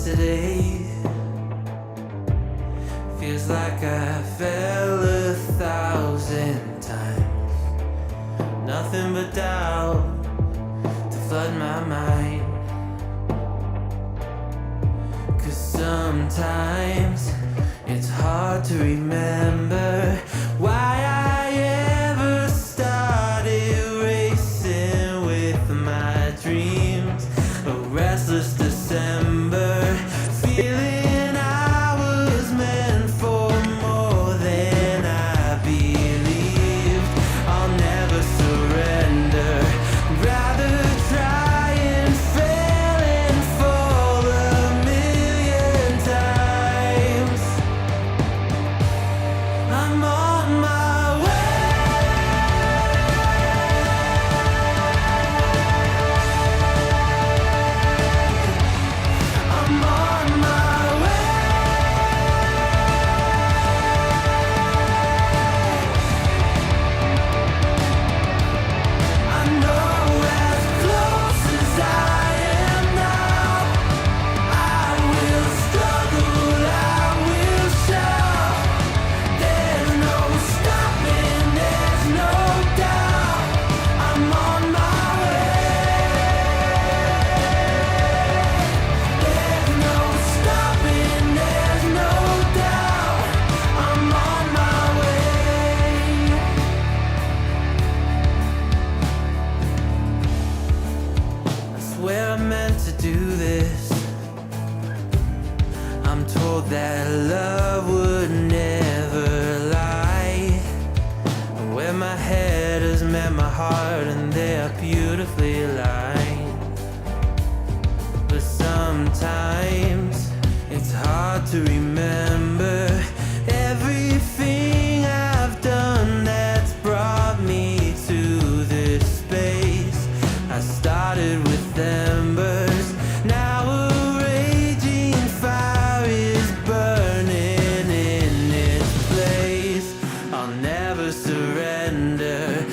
today. Feels like I fell 1,000 times. Nothing but doubt to flood my mind. 'Cause sometimes it's hard to remember why I ever started racing with my dreams. A restless December, feeling I was meant for more than I believed. I'll never surrender, rather try and fail and fall 1,000,000 times. I'm on my way. I'm on my way. I know as close as I am now, I will struggle, I will shout. There's no stopping, there's no doubt. I'm on my way. There's no stopping, there's no doubt. I'm on my way. I swear I meant to do this. I'm told that love would never lie. Where my head has met my heart and they are beautifully aligned. But sometimes it's hard to remember everything I've done that's brought me to this space. I started with embers, now a raging fire is burning in its place. I'll never surrender,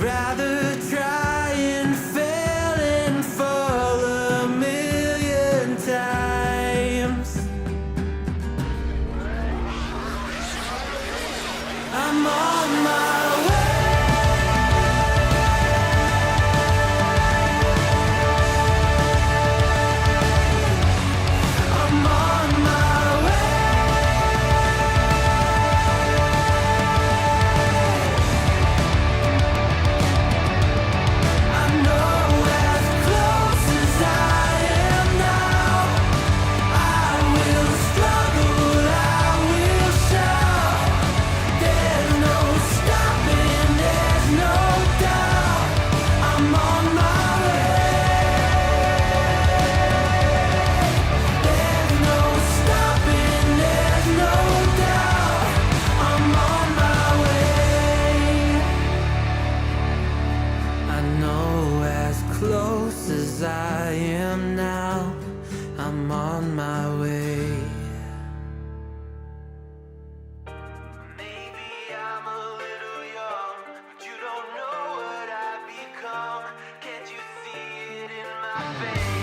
rather try and fail and fall 1,000,000 times. I'm on my way. I'm on my way. I know as close as I am now, I will struggle, I will shout. There's no stopping, there's no doubt. I'm on my way. There's no stopping, there's no doubt. I'm on my way. I know as close as I am now, I'm on my way. Maybe I'm a little young, but you don't know what I've become. Can't you see it in my face?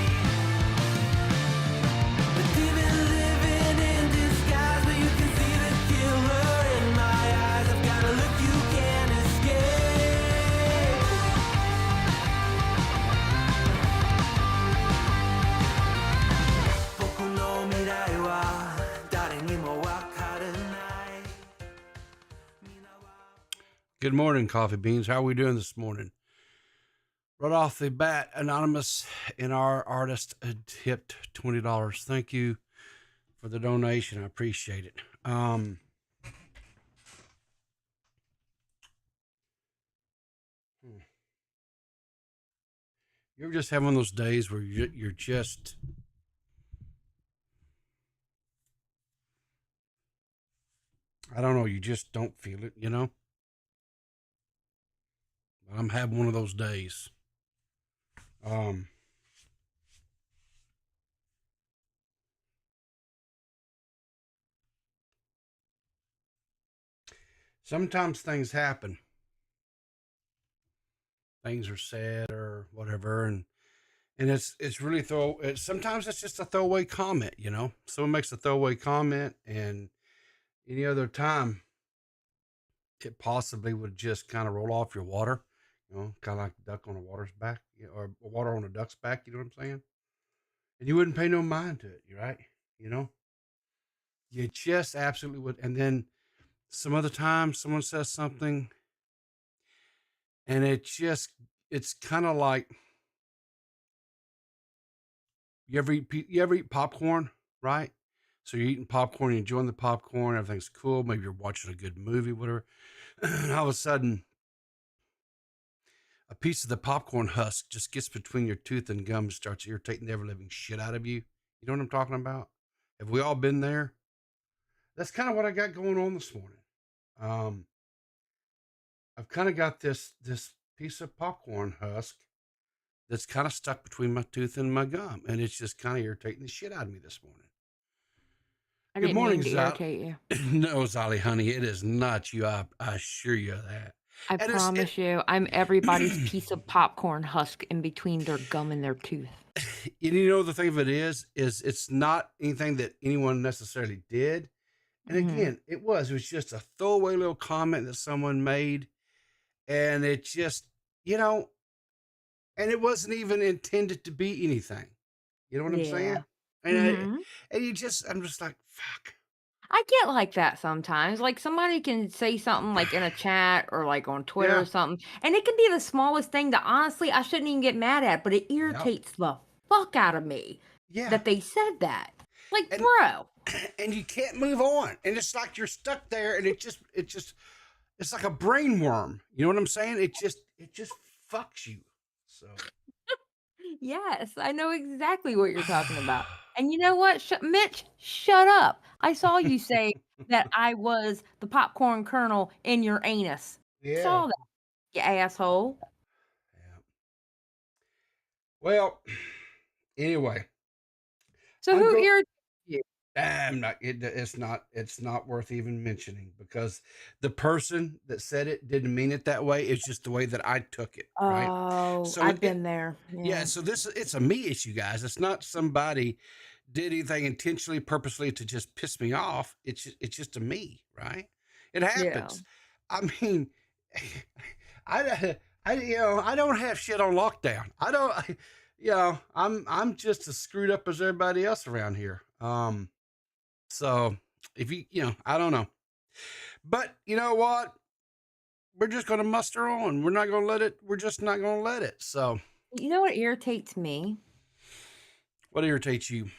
But even living in disguise, but you can see the killer in my eyes. I've got a look you can't escape. 僕の未来は誰にもわからない。 Good morning, Coffee Beans. How are we doing this morning? Right off the bat, Anonymous and our artist tipped $20. Thank you for the donation. I appreciate it. You ever just have one of those days where you're just, I don't know, you just don't feel it, you know? I'm having one of those days. Sometimes things happen. Things are said or whatever, and And it's really sometimes it's just a throwaway comment, Someone makes a throwaway comment, and any other time it possibly would just kind of roll off your water, kind of like a duck on a water's back, or water on a duck's back, you know what I'm saying? And you wouldn't pay no mind to it, right? You know, you just absolutely would. And then some other time someone says something, and it's kind of like, you ever eat popcorn, right? So you're eating popcorn, you're enjoying the popcorn, everything's cool. Maybe you're watching a good movie, whatever. And all of a sudden, a piece of the popcorn husk just gets between your tooth and gum and starts irritating the ever living shit out of you. You know what I'm talking about? Have we all been there? That's kind of what I got going on this morning. Um, I've kind of got this piece of popcorn husk that's kind of stuck between my tooth and my gum, and it's just kind of irritating the shit out of me this morning. I Good didn't morning, mean to Zal. irritate you. No, Zolly, honey, it is not you. I assure you of that. I And promise you, I'm everybody's piece of popcorn husk in between their gum and their tooth. the thing of it is it's not anything that anyone necessarily did. And again, it was just a throwaway little comment that someone made, and it just, and it wasn't even intended to be anything. You know what I'm saying? Yeah. And I'm just like, fuck. I get like that sometimes. Like somebody can say something like in a chat or like on Twitter Yeah. or something, and it can be the smallest thing that honestly I shouldn't even get mad at, but it irritates the fuck out of me Yeah. that they said that. Like, And- bro. And you can't move on. And it's like you're stuck there, and it's like a brain worm. You know what I'm saying? It just fucks you. So Yes, I know exactly what you're talking about. And you know what? Mitch, shut up. I saw you say that I was the popcorn kernel in your anus. yeah. Saw that, you asshole. Yeah. Well, anyway. So I'm who go- irritates you? I'm not. It's not worth even mentioning, because the person that said it didn't mean it that way. It's just the way that I took it. Right. Oh, So I've been there. Yeah. So it's a me issue, guys. It's not somebody did anything intentionally, purposely to just piss me off. It's just a me, right? It happens. I mean, I don't have shit on lockdown. I don't. I'm just as screwed up as everybody else around here. So if I don't know, but you know what? We're just going to muster on. We're not going to let it. We're just not going to let it. So You know what irritates me? what irritates you?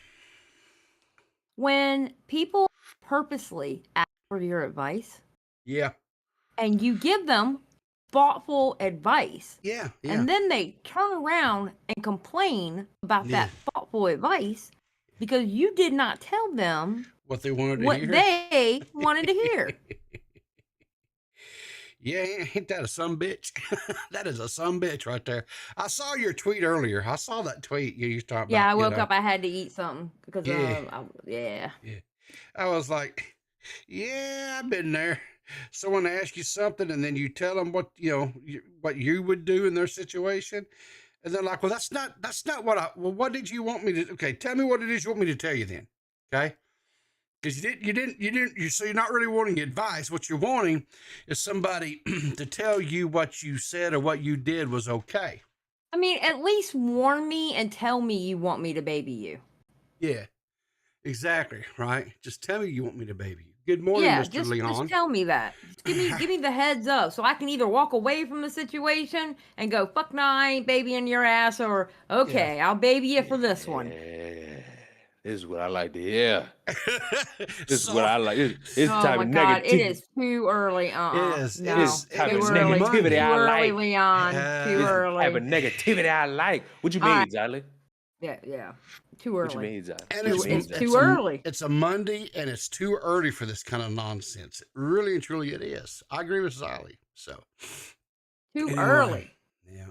When people purposely ask for your advice Yeah. and you give them thoughtful advice. Yeah. And then they turn around and complain about that thoughtful advice because you did not tell them what they wanted to what hear. they wanted to hear. Yeah, ain't that a son bitch? That is a son bitch right there. I saw your tweet earlier. I saw that tweet you talked about. Yeah, I woke up. I had to eat something because Yeah. I was like, yeah, I've been there. Someone asks you something, and then you tell them what you would do in their situation, and they're like, well, that's not what did you want me to? Okay, tell me what it is you want me to tell you then. Okay. Because so you're not really wanting advice. What you're wanting is somebody to tell you what you said or what you did was okay. I mean, at least warn me and tell me you want me to baby you. Yeah, exactly. Right. Just tell me you want me to baby you. Good morning, Mr. Leon. Just tell me that. Just give me the heads up so I can either walk away from the situation and go, fuck no, I ain't babying your ass, or okay, I'll baby you for this one. This is what I like to hear. This is what I like. It's the Oh type my of God, negativity. it is too early. It is. No, It's type too of early. negativity Too I early, like. Leon. Too This early. type of negativity I like. What you All mean, right. Zolly? Yeah. Too early. What you mean, Zolly? And What you mean, It's Zolly? too early. It's a Monday, and it's too early for this kind of nonsense. Really and truly, it is. I agree with Zolly. So Too anyway, early. Yeah.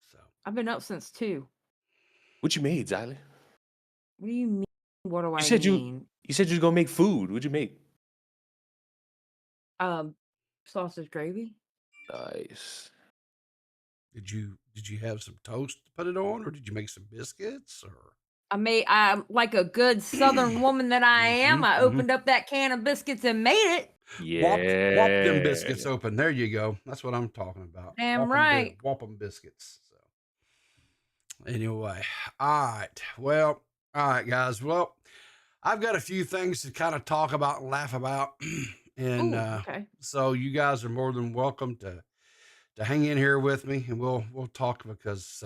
So I've been up since 2. What you mean, Zolly? What do you mean? What do I You said you was gonna make food. What'd you make? Sausage gravy. Nice. Did you have some toast to put it on, or did you make some biscuits, or? I'm like a good Southern woman that I am. I opened up that can of biscuits and made it. Whop them biscuits Yeah. open. There you go. That's what I'm talking about. Damn right. Whop them biscuits. So anyway, all right. Well, all right, guys. Well, I've got a few things to kind of talk about and laugh about, and Ooh, okay. so you guys are more than welcome to hang in here with me, and we'll talk because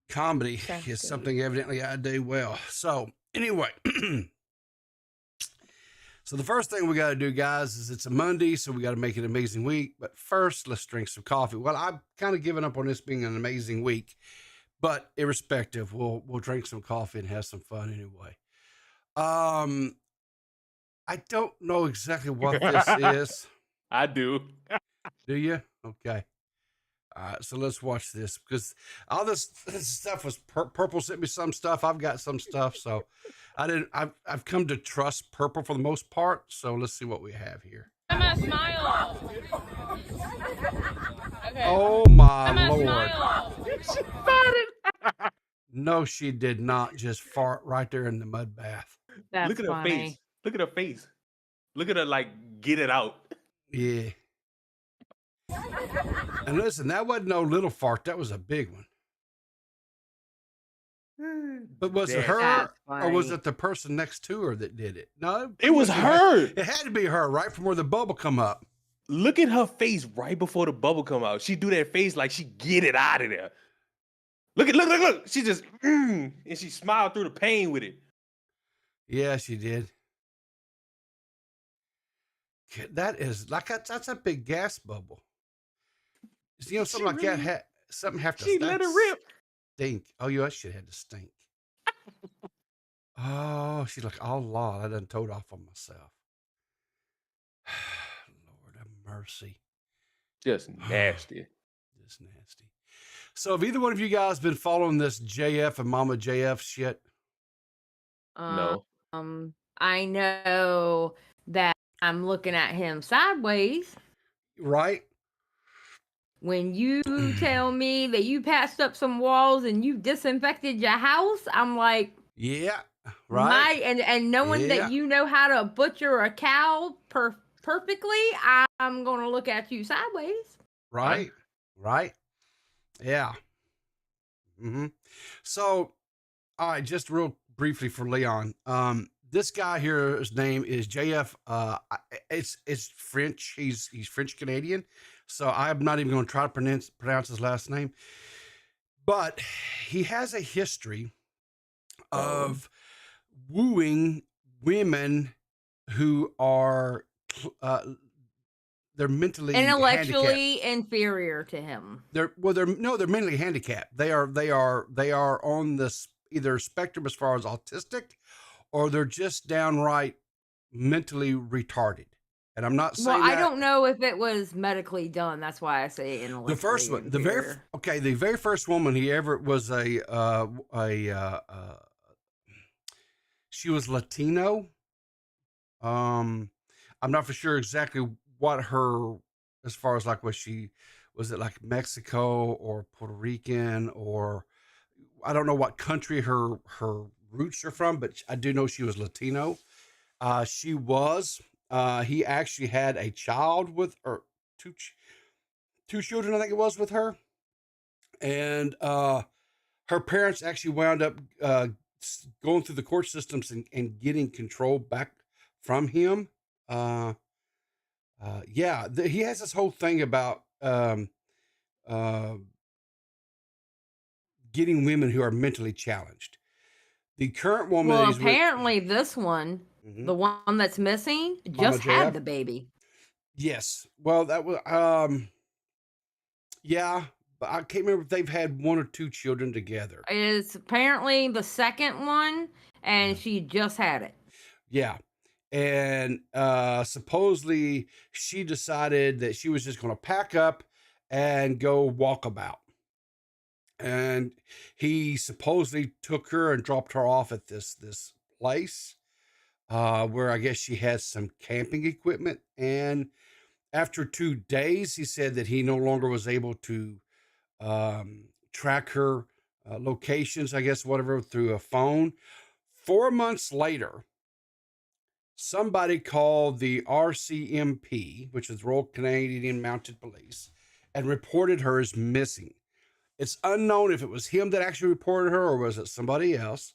comedy Sounds is good. something evidently I do well. So anyway. So the first thing we got to do, guys, is it's a Monday, so we got to make it an amazing week. But first, let's drink some coffee. Well, I've kind of given up on this being an amazing week, but irrespective, we'll drink some coffee and have some fun anyway. I don't know exactly what this is. I do. Do you? Okay. All right, so let's watch this because all this stuff was Purple sent me some stuff. I've got some stuff, so I've come to trust Purple for the most part. So let's see what we have here. I'm a smile. Okay. Oh my I'm a Lord! smile. No, she did not just fart right there in the mud bath. That's Look at her funny. face. Look at her face. Look at her like get it out. Yeah. And listen, that wasn't no little fart. That was a big one. But was it That's- her That's or was funny. it the person next to her that did it? No, It was her. It had to be her, right from where the bubble come up. Look at her face right before the bubble come out. She do that face like she get it out of there. Look. She just and she smiled through the pain with it. Yeah, she did. That is like that's a big gas bubble. You know, something like that. Something have to. She let it rip. Stink. Oh, you should have had to stink. Oh, she's like, oh Lord, I done told off on myself. Lord have mercy. Just nasty. Just nasty. So, have either one of you guys been following this JF and Mama JF shit? No. I know that I'm looking at him sideways. Right? When you tell me that you patched up some walls and you disinfected your house, I'm like, Yeah. Right. and knowing Yeah. that you know how to butcher a cow perfectly, I'm gonna look at you sideways. Right. Right. Yeah. So, all right, just real briefly for Leon. This guy here, his name is JF. It's French. He's French Canadian. So I'm not even going to try to pronounce his last name. But he has a history of wooing women who are they're mentally handicapped. Intellectually inferior to him. They're mentally handicapped. They are on this either spectrum as far as autistic, or they're just downright mentally retarded. And I'm not saying Well, I that. don't know if it was medically done. That's why I say intellectually The first one, the inferior. very first woman he ever was she was Latino. I'm not for sure exactly what her, as far as like was it like Mexico or Puerto Rican, or I don't know what country her roots are from, but I do know she was Latino. He actually had a child with, or two children, I think it was, with her. And her parents actually wound up going through the court systems and getting control back from him. He has this whole thing about getting women who are mentally challenged. The current woman that Well, he's with, apparently this one, the one that's missing, Mama just had JF? the baby. yes. Well, that was yeah, but I can't remember if they've had one or two children together. It's apparently the second one, and she just had it. Yeah. And supposedly she decided that she was just going to pack up and go walk about. And he supposedly took her and dropped her off at this place where I guess she had some camping equipment. And After 2 days, he said that he no longer was able to track her locations, I guess, whatever, through a phone. 4 months later, somebody called the RCMP, which is Royal Canadian Mounted Police, and reported her as missing. It's unknown if it was him that actually reported her or was it somebody else.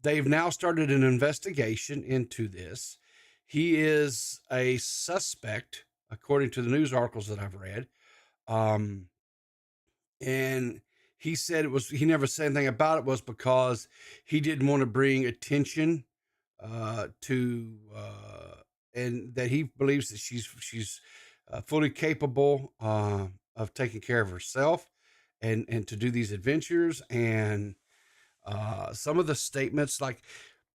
They've now started an investigation into this. He is a suspect, according to the news articles that I've read. And he said he never said anything about it was because he didn't want to bring attention and that he believes that she's fully capable of taking care of herself and to do these adventures. And some of the statements, like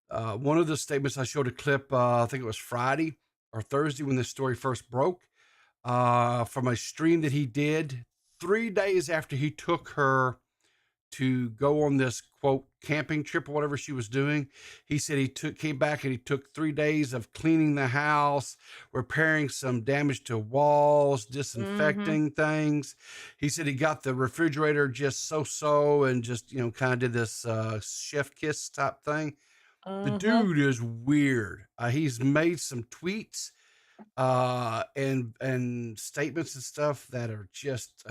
one of the statements, I showed a clip, I think it was Friday or Thursday when this story first broke, from a stream that he did 3 days after he took her to go on this quote camping trip or whatever she was doing. He said he came back and he took 3 days of cleaning the house, repairing some damage to walls, disinfecting things. He said he got the refrigerator just so and just, kind of did this chef kiss type thing. The dude is weird. He's made some tweets and statements and stuff that are just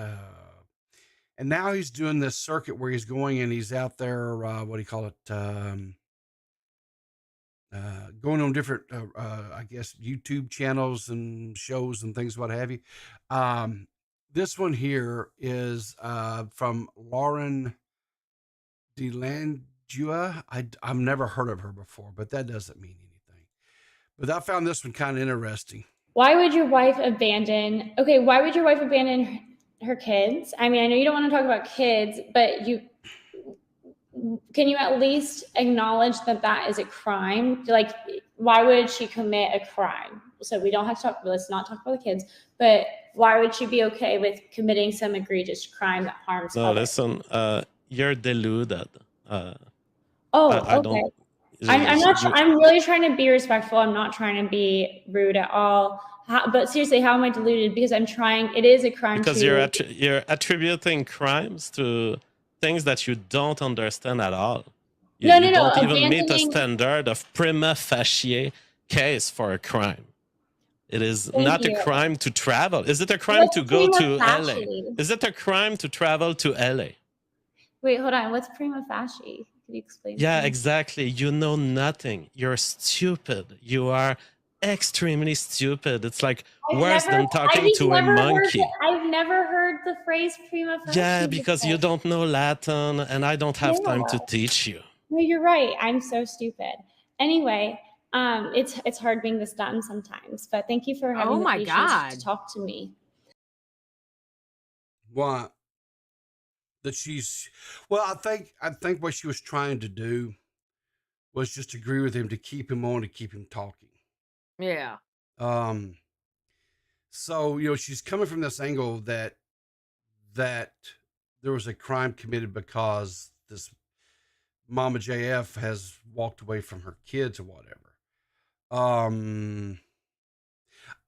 and now he's doing this circuit where he's going and he's out there, what do you call it? Going on different, I guess, YouTube channels and shows and things, what have you. This one here is from Lauren DeLandua. I've never heard of her before, but that doesn't mean anything. But I found this one kind of interesting. Why would your wife abandon her kids? I mean, I know you don't want to talk about kids, but can you at least acknowledge that is a crime? Like, why would she commit a crime? So we don't have to let's not talk about the kids, but why would she be okay with committing some egregious crime that harms others? Listen, you're deluded. Okay. I'm really trying to be respectful. I'm not trying to be rude at all. But seriously, how am I deluded? Because it is a crime. Because you're attributing crimes to things that you don't understand at all. You don't even meet a standard of prima facie case for a crime. It is not a crime to travel. Is it a crime to go to LA? Is it a crime to travel to LA? Wait, hold on. What's prima facie? Could you explain? Yeah, exactly. You know nothing. You're stupid. You are extremely stupid. It's like worse than talking to a monkey. I've never heard the phrase prima facie. Yeah, because you don't know Latin and I don't have time to teach you. No, you're right. I'm so stupid. Anyway, it's hard being this dumb sometimes, but thank you for having the patience to talk to me. What? I think what she was trying to do was just agree with him to keep him on, to keep him talking. Yeah. So, she's coming from this angle that there was a crime committed because this Mama JF has walked away from her kids or whatever. I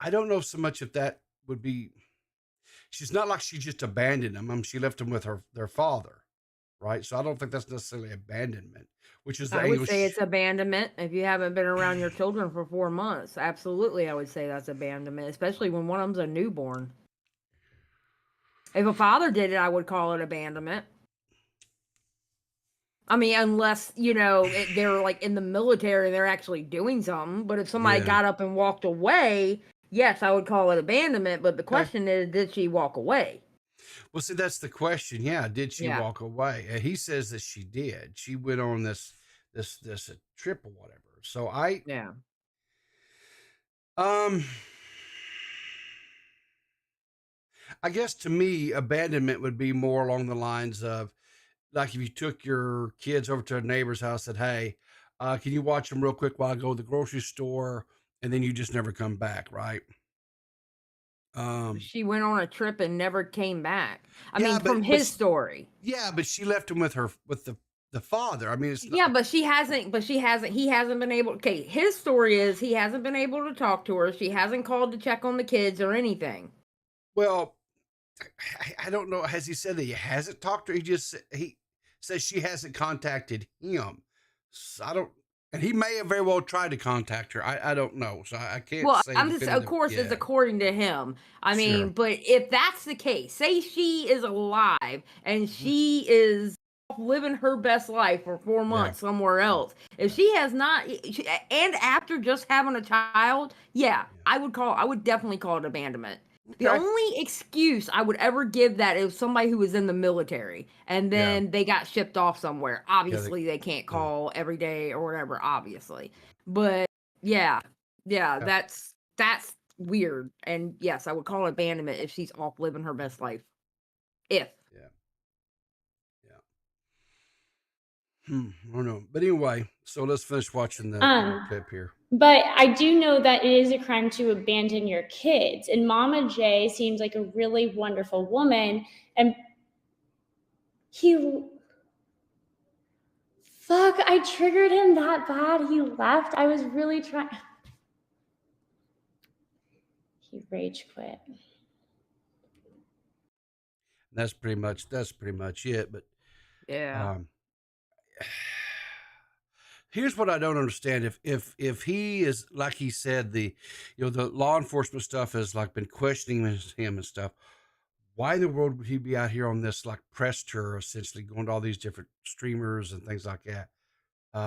don't know so much if that would be, she's not like she just abandoned them. She left them with their father, right? So I don't think that's necessarily abandonment, which is the I would say it's abandonment if you haven't been around your children for 4 months. Absolutely, I would say that's abandonment, especially when one of them's a newborn. If a father did it, I would call it abandonment. I mean, unless, they're like in the military and they're actually doing something. But if somebody got up and walked away, yes, I would call it abandonment. But the question is, did she walk away? Well, see, that's the question. Yeah, did she walk away? And he says that she did. She went on this trip or whatever. So I guess to me, abandonment would be more along the lines of, like, if you took your kids over to a neighbor's house and said, hey, can you watch them real quick while I go to the grocery store? And then you just never come back, right? She went on a trip and never came back. I mean, from his story. Yeah, but she left him with the the father. I mean, it's not. Yeah, but he hasn't been able. Okay, his story is he hasn't been able to talk to her. She hasn't called to check on the kids or anything. Well, I don't know. Has he said that he hasn't talked to her? He says she hasn't contacted him. So I don't, and he may have very well tried to contact her. I don't know. So I can't Well, say. I'm just, of course, it's according to him. I mean, Sure. but if that's the case, say she is alive and she is living her best life for 4 months somewhere else. If she has not, and after just having a child, I would definitely call it abandonment. The Okay. only excuse I would ever give that is somebody who was in the military and then they got shipped off somewhere. Obviously, they can't call every day or whatever, obviously. But that's weird. And yes, I would call it abandonment if she's off living her best life. If. I don't know. But anyway, so let's finish watching the clip here. But I do know that it is a crime to abandon your kids. And Mama J seems like a really wonderful woman. And I triggered him that bad. He left. I was really trying. He rage quit. That's pretty much it. But here's what I don't understand. If he is, like he said, the law enforcement stuff has like been questioning him and stuff, why in the world would he be out here on this like press tour, essentially going to all these different streamers and things like that? We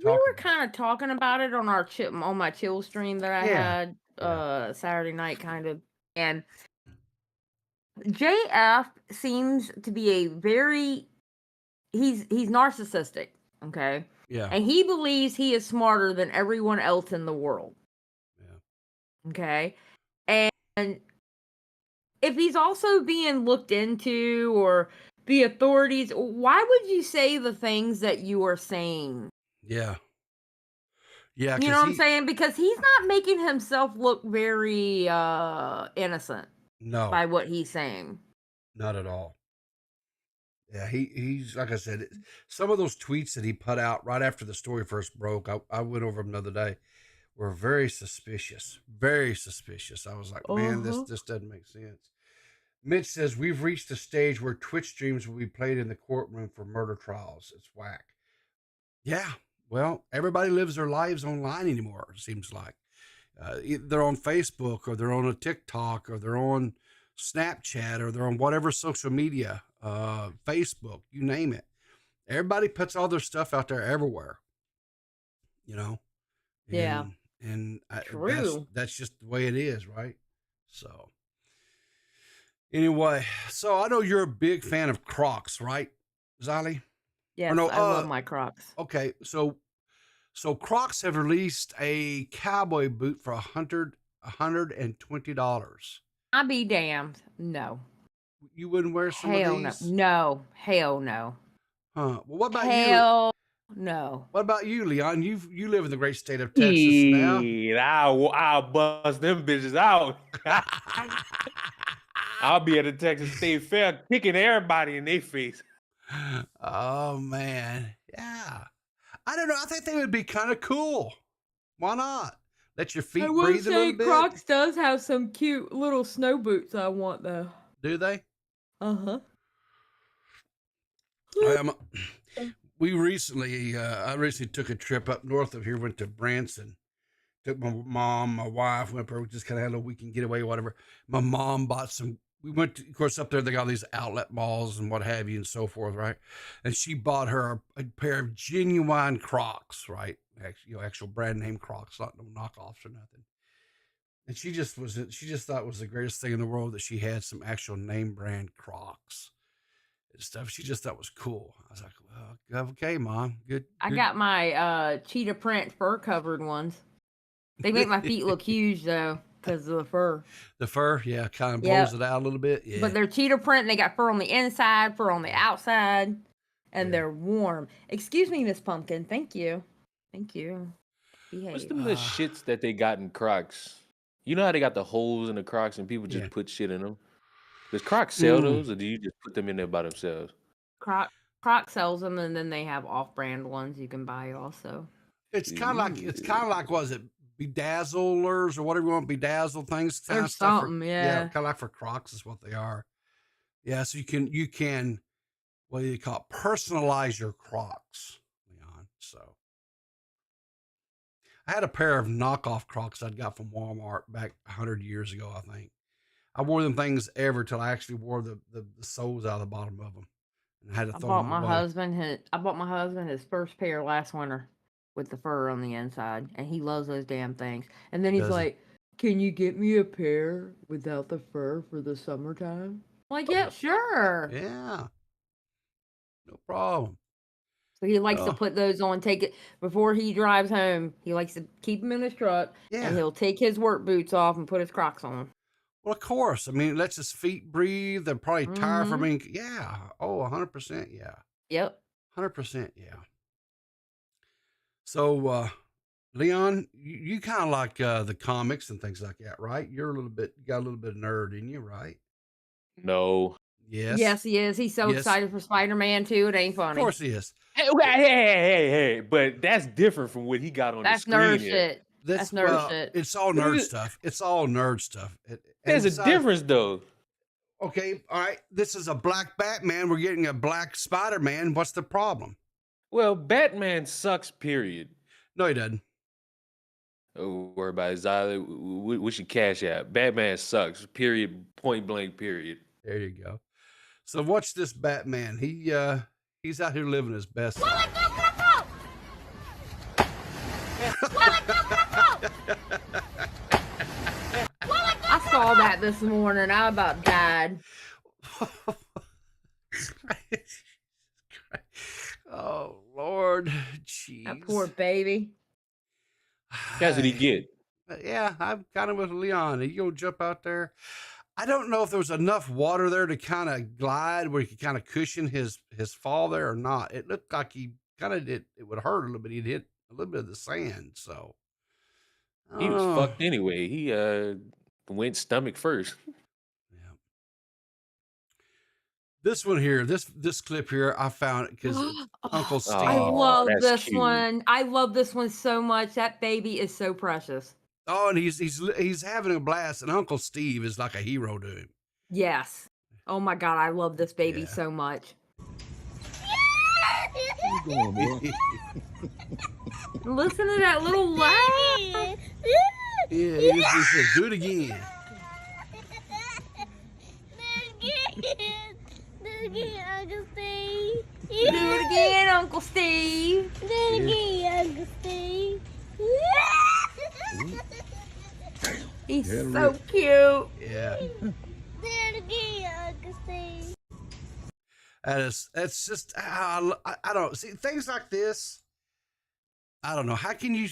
were kind of talking about it on on my chill stream that I had Saturday night, kind of, and JF seems to be he's narcissistic, okay? Yeah. And he believes he is smarter than everyone else in the world. Yeah. Okay? And if he's also being looked into or the authorities, why would you say the things that you are saying? Yeah. Yeah. You know what I'm saying? Because he's not making himself look very innocent. No. By what he's saying. Not at all. Yeah, he's like I said, some of those tweets that he put out right after the story first broke, I went over them the other day, were very suspicious. Very suspicious. I was like, man, this doesn't make sense. Mitch says, we've reached a stage where Twitch streams will be played in the courtroom for murder trials. It's whack. Yeah, well, everybody lives their lives online anymore, it seems like. They're on Facebook or they're on a TikTok or they're on Snapchat or they're on whatever social media, Facebook, you name it. Everybody puts all their stuff out there everywhere, And true. That's just the way it is, right? So anyway, so I know you're a big fan of Crocs, right, Zali? Yes, I love my Crocs. Okay, so Crocs have released a cowboy boot for $120. I'll be damned. No. You wouldn't wear some of these? No. Hell no. Huh. Well, what about you? Hell no. What about you, Leon? You live in the great state of Texas now. I'll bust them bitches out. I'll be at the Texas State Fair kicking everybody in their face. Oh, man. Yeah. I don't know. I think they would be kind of cool. Why not? Let your feet breathe a little bit. Crocs does have some cute little snow boots I want, though. Do they? Uh-huh. I recently took a trip up north of here, went to Branson. Took my mom, my wife, went up there, just kind of had a weekend getaway, whatever. My mom bought we went to, of course, up there, they got these outlet malls and what have you and so forth, right? And she bought her a pair of genuine Crocs, right? Actual brand name Crocs, not no knockoffs or nothing. And she just thought it was the greatest thing in the world that she had some actual name brand Crocs and stuff. She just thought was cool. I was like, well, okay, Mom, good. I got my cheetah print fur covered ones. They make my feet look huge though, because of the fur. The fur, yeah, kind of blows it out a little bit. Yeah. But they're cheetah print and they got fur on the inside, fur on the outside, and they're warm. Excuse me, Miss Pumpkin. Thank you. Behave. What's them the shits that they got in Crocs? You know how they got the holes in the Crocs and people just put shit in them? Does Crocs sell those, or do you just put them in there by themselves? Crocs sells them, and then they have off-brand ones you can buy also. It's kind of like was it bedazzlers or whatever you want, bedazzled things, kind Or of stuff. something, yeah. kind of like for Crocs is what they are. Yeah, so you can what do you call it? Personalize your Crocs, Leon. So I had a pair of knockoff Crocs I'd got from Walmart back 100 years ago, I think. I wore them things ever till I actually wore the soles out of the bottom of them. And I had to I throw bought them my away. husband his first pair last winter with the fur on the inside, and he loves those damn things. And then he's Does he? like, "Can you get me a pair without the fur for the summertime?" I'm like, yeah, sure. Yeah. No problem. So he likes to Oh. put those on, take it before he drives home. He likes to keep them in his truck, Yeah. and he'll take his work boots off and put his Crocs on. Well, of course. I mean, it lets his feet breathe. They're probably tired from Mhm. being, yeah. Oh, 100%. Yeah. Yep. 100%. Yeah. So, Leon, you kind of like the comics and things like that, right? You're you got a little bit of nerd in you, right? No. Yes. Yes, he is. He's so Yes. excited for Spider-Man too. It ain't Of funny. course he is. Hey. But that's different from what he got on That's the screen nerd here. shit. That's nerd shit. It's all nerd stuff. It's all nerd stuff. There's a besides- difference, though. Okay, all right. This is a black Batman. We're getting a black Spider-Man. What's the problem? Well, Batman sucks, period. No, he doesn't. Oh, worry about it, Zyla. We should cash out. Batman sucks, period, point blank, period. There you go. So watch this Batman. He's out here living his best life. I saw that this morning. I about died. Oh Lord, jeez. That poor baby. That's what he get. Yeah, I'm kind of with Leon. You go jump out there. I don't know if there was enough water there to kind of glide where he could kind of cushion his fall there or not. It looked like he kind of did. It would hurt a little bit. He'd hit a little bit of the sand. So He was Oh, fucked anyway. He went stomach first. yeah. This one here, this clip here, I found it because Uncle Steve. I Oh, love that's this cute. one. I love this one so much. That baby is so precious. Oh, and he's having a blast, and Uncle Steve is like a hero to him. Yes. Oh my God, I love this baby Yeah. so much. Listen to that little laugh. Yeah, he said, do it again. Do it again, Uncle Steve. He's so cute. Yeah. That's just, I don't see things like this. I don't know. How can you,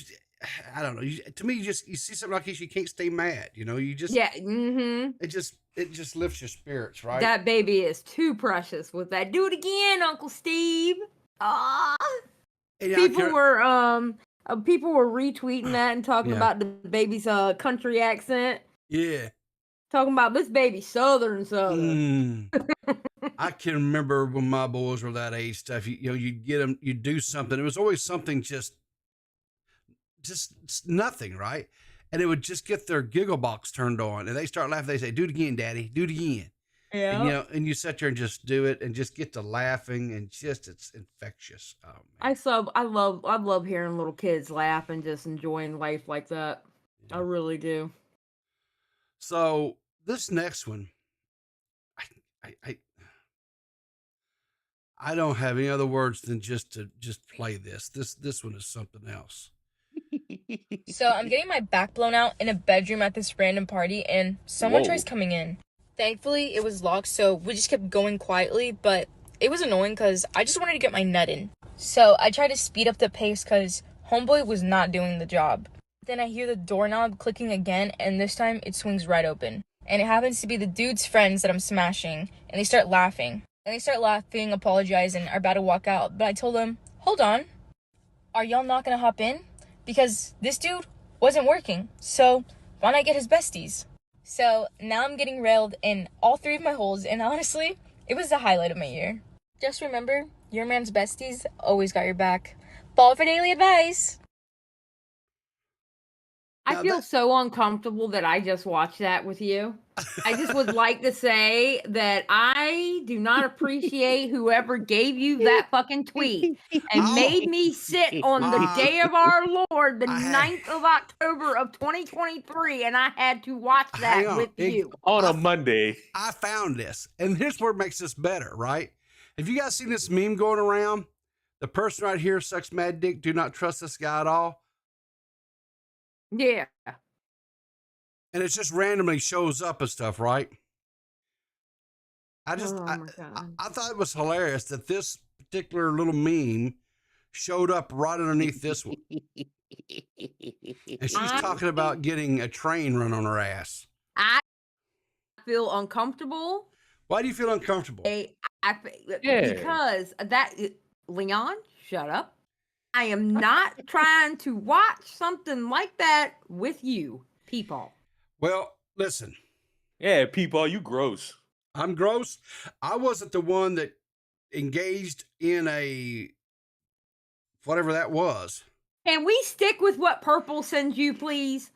I don't know. To me, you see something like this, you can't stay mad. You just, Yeah. Mm-hmm. it just lifts your spirits, right? That baby is too precious with that. Do it again, Uncle Steve. Ah. And I People can- were retweeting that and talking Yeah. about the baby's country accent. yeah. Talking about this baby southern. I can remember when my boys were that age stuff. You'd get them, you'd do something. It was always something just nothing, right? And it would just get their giggle box turned on, and they start laughing. They say, "Do it again, Daddy. Do it again." Yeah. And you sit there and just do it, and just get to laughing, and just it's infectious. Oh man. I love hearing little kids laugh and just enjoying life like that. I really do. So this next one, I don't have any other words than just to play this. This one is something else. So I'm getting my back blown out in a bedroom at this random party, and someone Whoa. tries coming in. Thankfully, it was locked, so we just kept going quietly, but it was annoying because I just wanted to get my nut in. So I tried to speed up the pace because homeboy was not doing the job. Then I hear the doorknob clicking again, and this time it swings right open. And it happens to be the dude's friends that I'm smashing, and they start laughing. Apologizing, are about to walk out, but I told them, hold on, are y'all not gonna hop in? Because this dude wasn't working, so why not get his besties? So now I'm getting railed in all 3 of my holes, and honestly, it was the highlight of my year. Just remember, Your man's besties always got your back. Follow for daily advice. I Now feel that- so uncomfortable that I just watched that with you. I just would like to say that I do not appreciate whoever gave you that fucking tweet and Oh. made me sit on the day of our Lord, the I had- 9th of October of 2023, and I had to watch Hang that on. with you. On a Monday. I found this, and here's where it makes this better, right? Have you guys seen this meme going around? The person right here sucks mad dick. Do not trust this guy at all. Yeah. And it just randomly shows up and stuff, right? I just, Oh I, my God. I thought it was hilarious that this particular little meme showed up right underneath this one. And she's talking about getting a train run on her ass. I feel uncomfortable. Why do you feel uncomfortable? Because that Leon, shut up. I am not trying to watch something like that with you, people. Well, listen, Yeah, people, you gross. I'm gross. I wasn't the one that engaged in a whatever that was. Can we stick with what Purple sends you, please?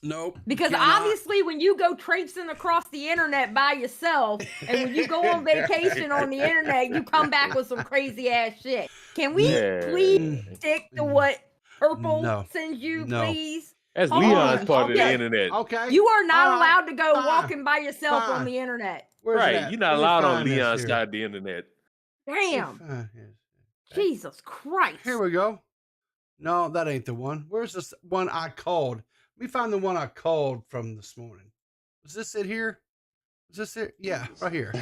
Nope. Because cannot. obviously when you go traipsing across the internet by yourself and when you go on vacation on the internet, you come back with some crazy ass shit. Can we please stick to what Purple sends you, please? That's Hold Leon's on. part of the Okay. internet. Okay. You are not All right. allowed to go Fine. walking by yourself Fine. on the internet. Where's Right, that? you're not Let me allowed on find this Leon's here. side of the internet. Damn. Jesus Christ. Here we go. No, that ain't the one. Where's this one I called? Let me find the one I called from this morning. Was this it here? Is this it? Yeah, right here.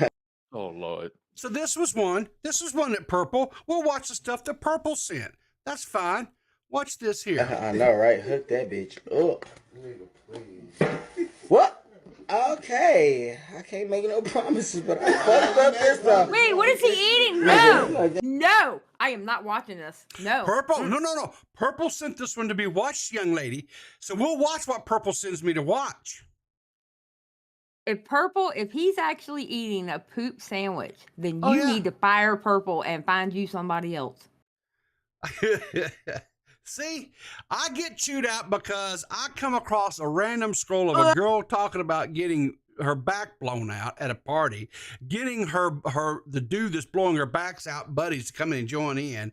Oh, Lord. So this was one. This was one that Purple. We'll watch the stuff that Purple sent. That's fine. Watch this here. I know, right? Hook that bitch up. What? Okay. I can't make no promises, but I fucked up this time. Wait, what is he eating? No. No. I am not watching this. No. Purple? No. Purple sent this one to be watched, young lady. So we'll watch what Purple sends me to watch. If he's actually eating a poop sandwich, then you need to fire Purple and find you somebody else. See, I get chewed out because I come across a random scroll of a girl talking about getting her back blown out at a party, getting the dude that's blowing her backs out buddies to come in and join in,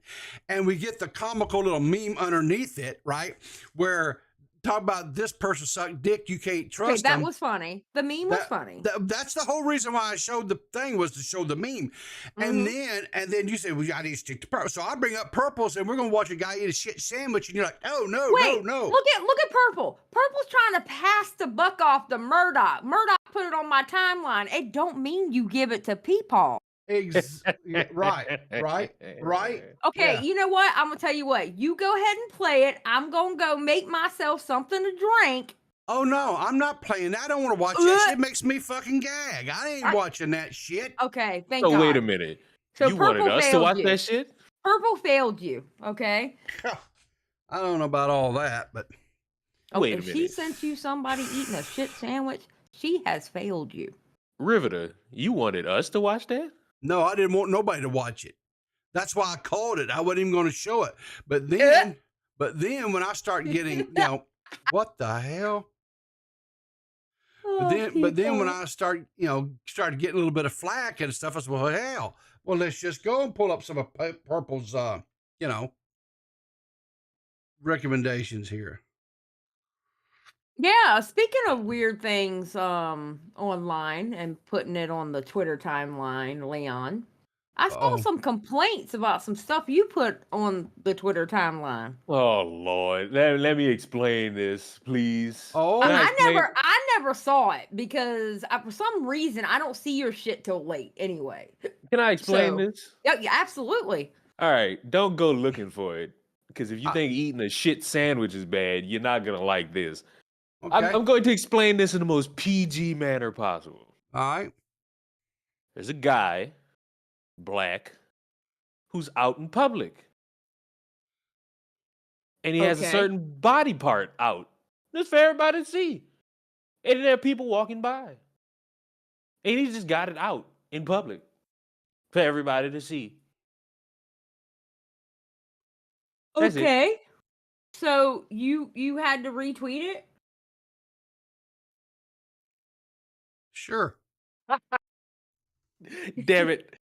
and we get the comical little meme underneath it, right, where talk about this person sucked dick, you can't trust that them. was funny. The meme was funny. That's the whole reason why I showed the thing, was to show the meme. And then you say, well, I need to stick to Purple. So I bring up Purple's and we're going to watch a guy eat a shit sandwich. And you're like, oh, no. Look at Purple. Purple's trying to pass the buck off to Murdoch. Murdoch put it on my timeline. It don't mean you give it to Peepaw. Right. Okay, Yeah. you know what? I'm going to tell you what. You go ahead and play it. I'm going to go make myself something to drink. Oh, no, I'm not playing that. I don't want to watch that shit. It makes me fucking gag. I ain't watching that shit. Okay, thank So God. wait a minute. So You wanted Purple us to failed watch you. that shit? Purple failed you, okay? I don't know about all that, but Wait a If she minute. sent you somebody eating a shit sandwich, she has failed you. Riveter, you wanted us to watch that? no, I didn't want nobody to watch it. That's why I called it. I wasn't even going to show it. But then when I start getting, what the hell? But then when I started getting a little bit of flack and stuff, I said, well, hell, let's just go and pull up some of Purple's, recommendations here. Yeah, speaking of weird things online and putting it on the Twitter timeline, Leon, I saw some complaints about some stuff you put on the Twitter timeline. Oh Lord, let me explain this, please. Oh, Can I never saw it because for some reason I don't see your shit till late anyway. Can I explain So- this? Yeah, absolutely. All right, don't go looking for it, because if you think eating a shit sandwich is bad, you're not gonna like this. okay. I'm going to explain this in the most PG manner possible. All right. There's a guy, black, who's out in public. And he has a Okay. certain body part out. That's for everybody to see. And there are people walking by. And he just got it out in public for everybody to see. That's it. Okay. So you had to retweet it? Sure. Damn it.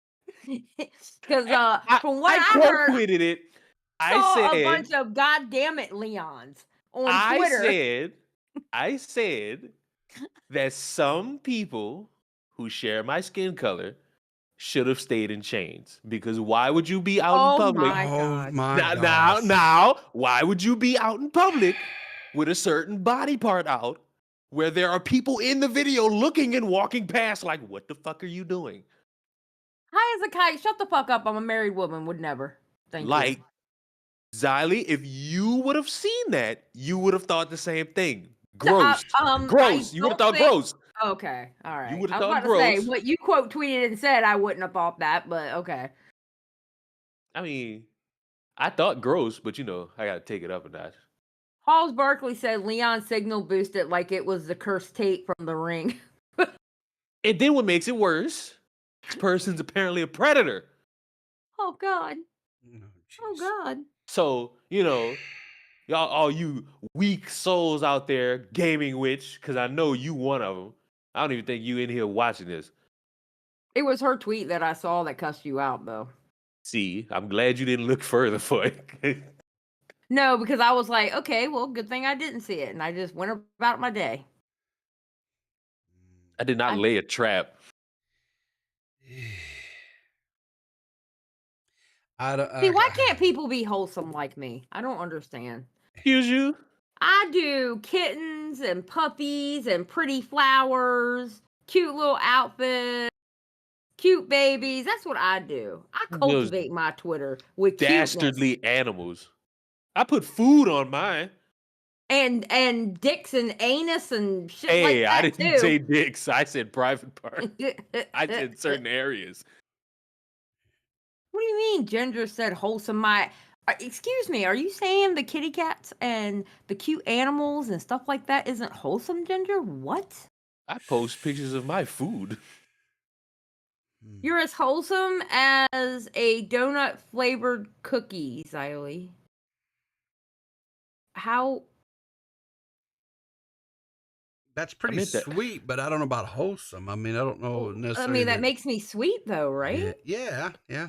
Because I, from what I I quote heard, tweeted it. I I saw a said, bunch of goddamn it Leons on I Twitter. said that some people who share my skin color should have stayed in chains, because why would you be out in Oh public? my Oh God. my Now, gosh. why would you be out in public with a certain body part out where there are people in the video looking and walking past like, what the fuck are you doing? High as a kite. Shut the fuck up. I'm a married woman. Would never. Thank Like, you. Xylee, if you would have seen that, you would have thought the same thing. So, Gross. I Gross. You would have don't thought think. gross. Okay. All right. would have I was thought about to say gross. what you quote tweeted and said. I wouldn't have thought that, but okay. I mean, I thought gross, but you know, I gotta take it up a notch. Halls Barkley said Leon signal boosted like it was the cursed tape from The Ring. And then what makes it worse, this person's apparently a predator. Oh God. Oh, Oh jeez. God. So, you know, y'all, all you weak souls out there gaming witch, because I know you one of them. I don't even think you in here watching this. It was her tweet that I saw that cussed you out, though. See, I'm glad you didn't look further for it. No, because I was like, okay, well, good thing I didn't see it, and I just went about my day. I did not I- lay a trap. See, why can't people be wholesome like me? I don't understand. Excuse you? I do kittens and puppies and pretty flowers, cute little outfits, cute babies. That's what I do. I Those cultivate my Twitter with cuteness. Dastardly animals. I put food on mine. And dicks and anus and shit Hey, like that I didn't too. say dicks. I said private parts. I said certain areas. What do you mean? Ginger said wholesome. Excuse me. Are you saying the kitty cats and the cute animals and stuff like that isn't wholesome, Ginger? What? I post pictures of my food. You're as wholesome as a donut flavored cookie, Xylee. How? That's pretty meant that- sweet, but I don't know about wholesome. I mean, I don't know I necessarily. mean, that makes me sweet, though, right? Yeah. Yeah.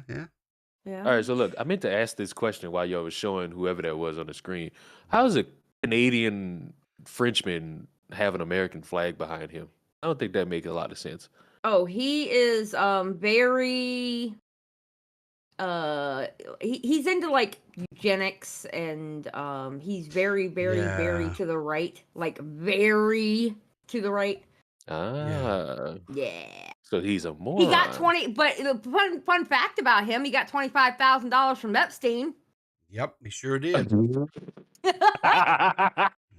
All right, so look, I meant to ask this question while y'all was showing whoever that was on the screen. How does a Canadian Frenchman have an American flag behind him? I don't think that makes a lot of sense. Oh, he is very he's into like eugenics and he's very Yeah. to the right, like very to the right. Yeah. So he's a moron. He got 20, but the fun fact about him, he got $25,000 from Epstein. Yep, he sure did.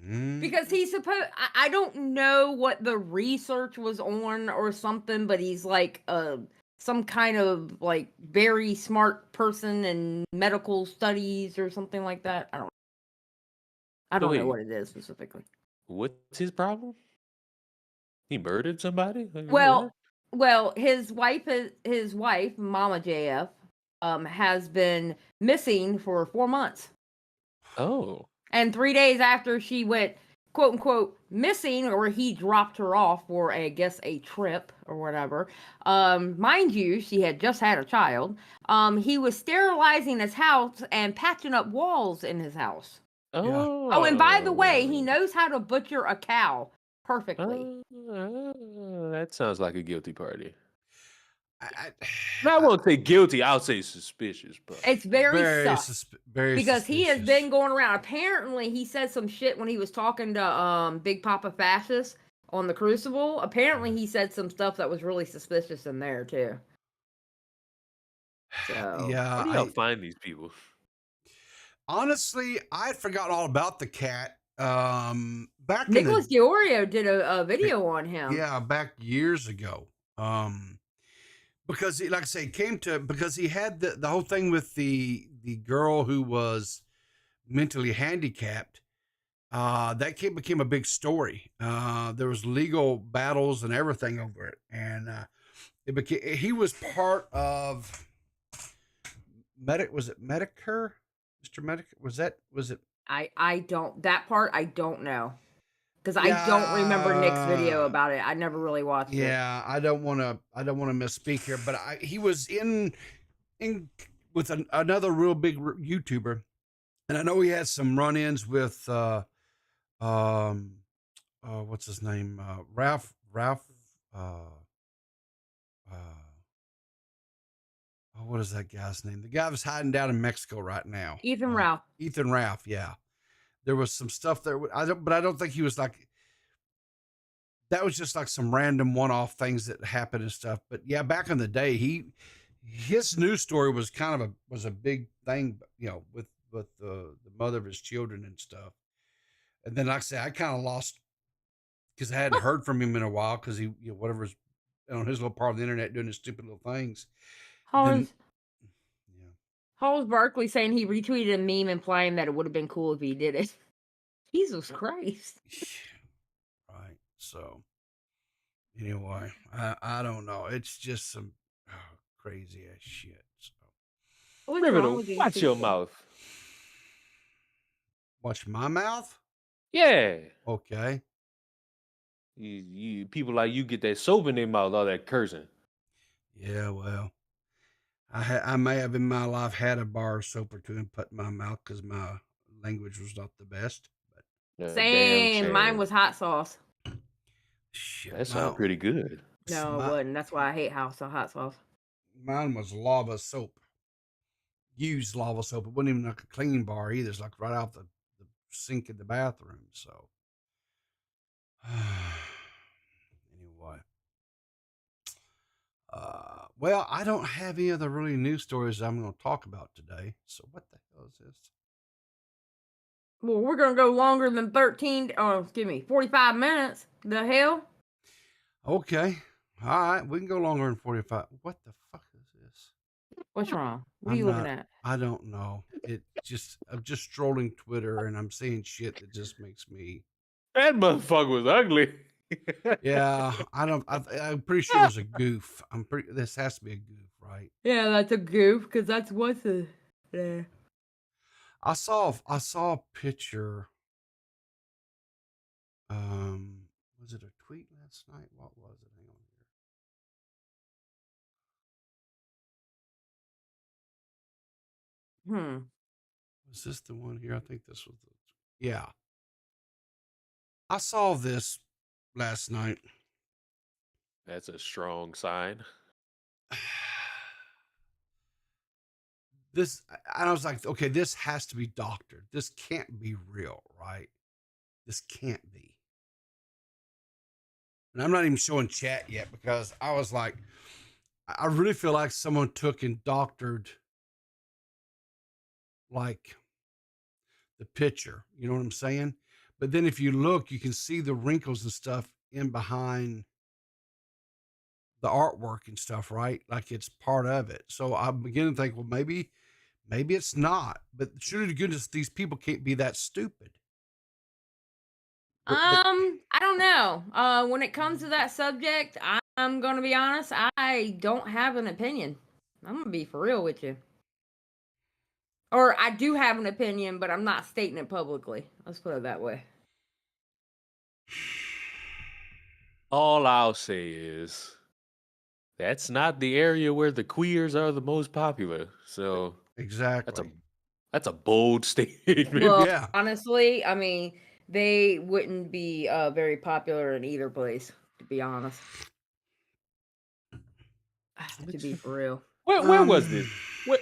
Mm. Because he's supposed, I don't know what the research was on or something, but he's like some kind of like very smart person in medical studies or something like that. I don't know what it is specifically. What's his problem? He murdered somebody? Like, Well, his wife, Mama JF, has been missing for 4 months. Oh. And 3 days after she went, quote unquote, missing, or he dropped her off for, I guess, a trip or whatever. Mind you, she had just had a child. He was sterilizing his house and patching up walls in his house. Oh. Oh, and by the way, he knows how to butcher a cow perfectly. That sounds like a guilty party. I I won't say guilty. I'll say suspicious. But It's very sus. Very Because he has suspicious. been going around. Apparently, he said some shit when he was talking to Big Papa Fascist on the Crucible. Apparently, he said some stuff that was really suspicious in there too. So Yeah, how do y'all find these people? honestly, I'd forgotten all about the cat. Back Nicholas in Diorio did a video on him. yeah, back years ago. Because he, like I say, because he had the whole thing with the girl who was mentally handicapped. That became a big story. There was legal battles and everything over it, and he was part of was it Medicare? Mr. Medic? Was it? I don't that part I don't know. Because I don't remember Nick's video about it. I never really watched it. Yeah, I don't want to misspeak here, but he was in with another real big YouTuber, and I know he had some run-ins with what's his name? Ralph what is that guy's name? The guy that's hiding down in Mexico right now. Ethan Ralph. Ethan Ralph, yeah. There was some stuff there. I don't think he was like, that was just like some random one-off things that happened and stuff. But yeah, back in the day, his news story was kind of a big thing, with the mother of his children and stuff. And then, like I said, I kind of lost because I hadn't heard from him in a while because he, whatever's on his little part of the internet doing his stupid little things. Hollis Barkley saying he retweeted a meme implying that it would have been cool if he did it. Jesus Christ. Right. So anyway, I don't know. It's just some crazy ass shit. So Riverter, watch your mouth. Watch my mouth? Yeah. Okay. You people like you get that soap in their mouth, all that cursing. Yeah, well, I may have in my life had a bar of soap or two and put in my mouth because my language was not the best. But same. Mine was hot sauce. Shit, that sounds pretty good. No, it wasn't. That's why I hate hot sauce. Mine was lava soap. Used lava soap. It wasn't even like a clean bar either. It's like right off the sink in the bathroom. So anyway. Well, I don't have any other really news stories I'm going to talk about today. So what the hell is this? Well, we're going to go longer than 45 minutes. The hell? Okay. All right. We can go longer than 45. What the fuck is this? What's wrong? What are you looking at? I don't know. I'm just strolling Twitter and I'm seeing shit that just makes me. That motherfucker was ugly. Yeah, I'm pretty sure it was a goof. This has to be a goof, right? Yeah, that's a goof because that's what's there. I saw a picture. Was it a tweet last night? What was it? Hang on here. Was this the one here? I think this was yeah. I saw this last night. That's a strong sign. I was like, okay, this has to be doctored. This can't be real, right? This can't be. And I'm not even showing chat yet because I was like, I really feel like someone took and doctored like the picture. You know what I'm saying? But then if you look, you can see the wrinkles and stuff in behind the artwork and stuff, right? Like it's part of it. So I'm beginning to think, well, maybe it's not. But surely to goodness, these people can't be that stupid. I don't know. When it comes to that subject, I'm gonna be honest. I don't have an opinion. I'm gonna be for real with you. Or I do have an opinion, but I'm not stating it publicly. Let's put it that way. All I'll say is that's not the area where the queers are the most popular. So exactly. That's a bold statement. Well, yeah. Honestly, I mean, they wouldn't be very popular in either place, to be honest. To be for real. Where was this?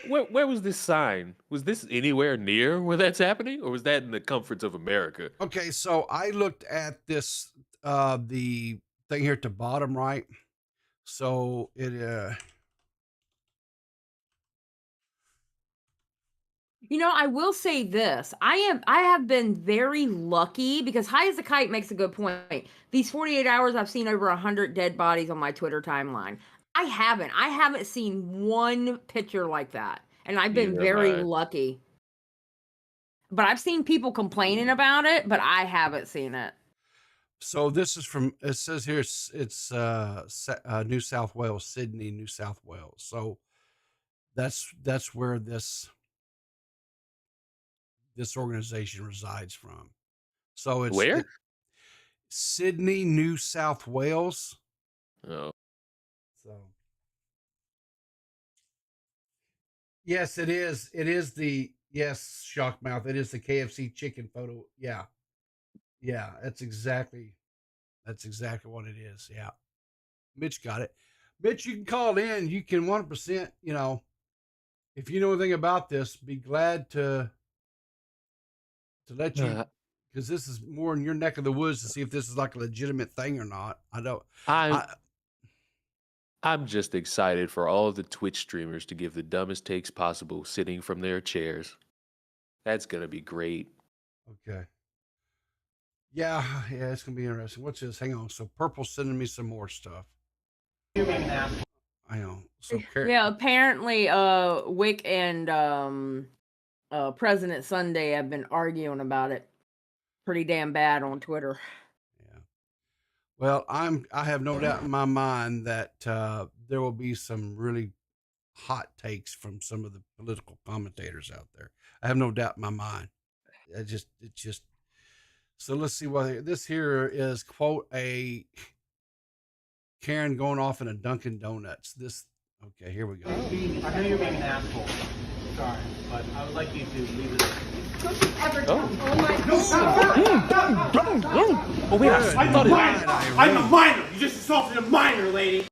Where was this sign? Was this anywhere near where that's happening, or was that in the comforts of America? Okay, so I looked at this the thing here at the bottom right. So it You know, I will say this. I have been very lucky because High as a Kite makes a good point. These 48 hours I've seen over 100 dead bodies on my Twitter timeline. I haven't seen one picture like that. And I've been very lucky. But I've seen people complaining about it, but I haven't seen it. So this is from, it says here it's New South Wales, Sydney, New South Wales. So that's where this this organization resides from. So it's Where? Sydney, New South Wales. Oh, So yes, it is. It is Shockmouth. It is the KFC chicken photo. Yeah. Yeah, that's exactly what it is. Yeah. Mitch got it. Mitch, you can call in. You can 100%, if you know anything about this, be glad to let you, because this is more in your neck of the woods to see if this is like a legitimate thing or not. I'm just excited for all of the Twitch streamers to give the dumbest takes possible sitting from their chairs. That's gonna be great. Okay. Yeah, it's gonna be interesting. What's this? Hang on. So Purple's sending me some more stuff. I know. So Yeah, apparently Wick and President Sunday have been arguing about it pretty damn bad on Twitter. Yeah. Well, I have no doubt in my mind that there will be some really hot takes from some of the political commentators out there. I have no doubt in my mind. It's just so let's see what this here is, quote, a Karen going off in a Dunkin' Donuts. Okay, here we go. I know you're being an asshole. Sorry, but I would like you to leave it. Don't you ever tell me. Oh my God. Oh, wait, I'm a minor. You just assaulted a minor, lady.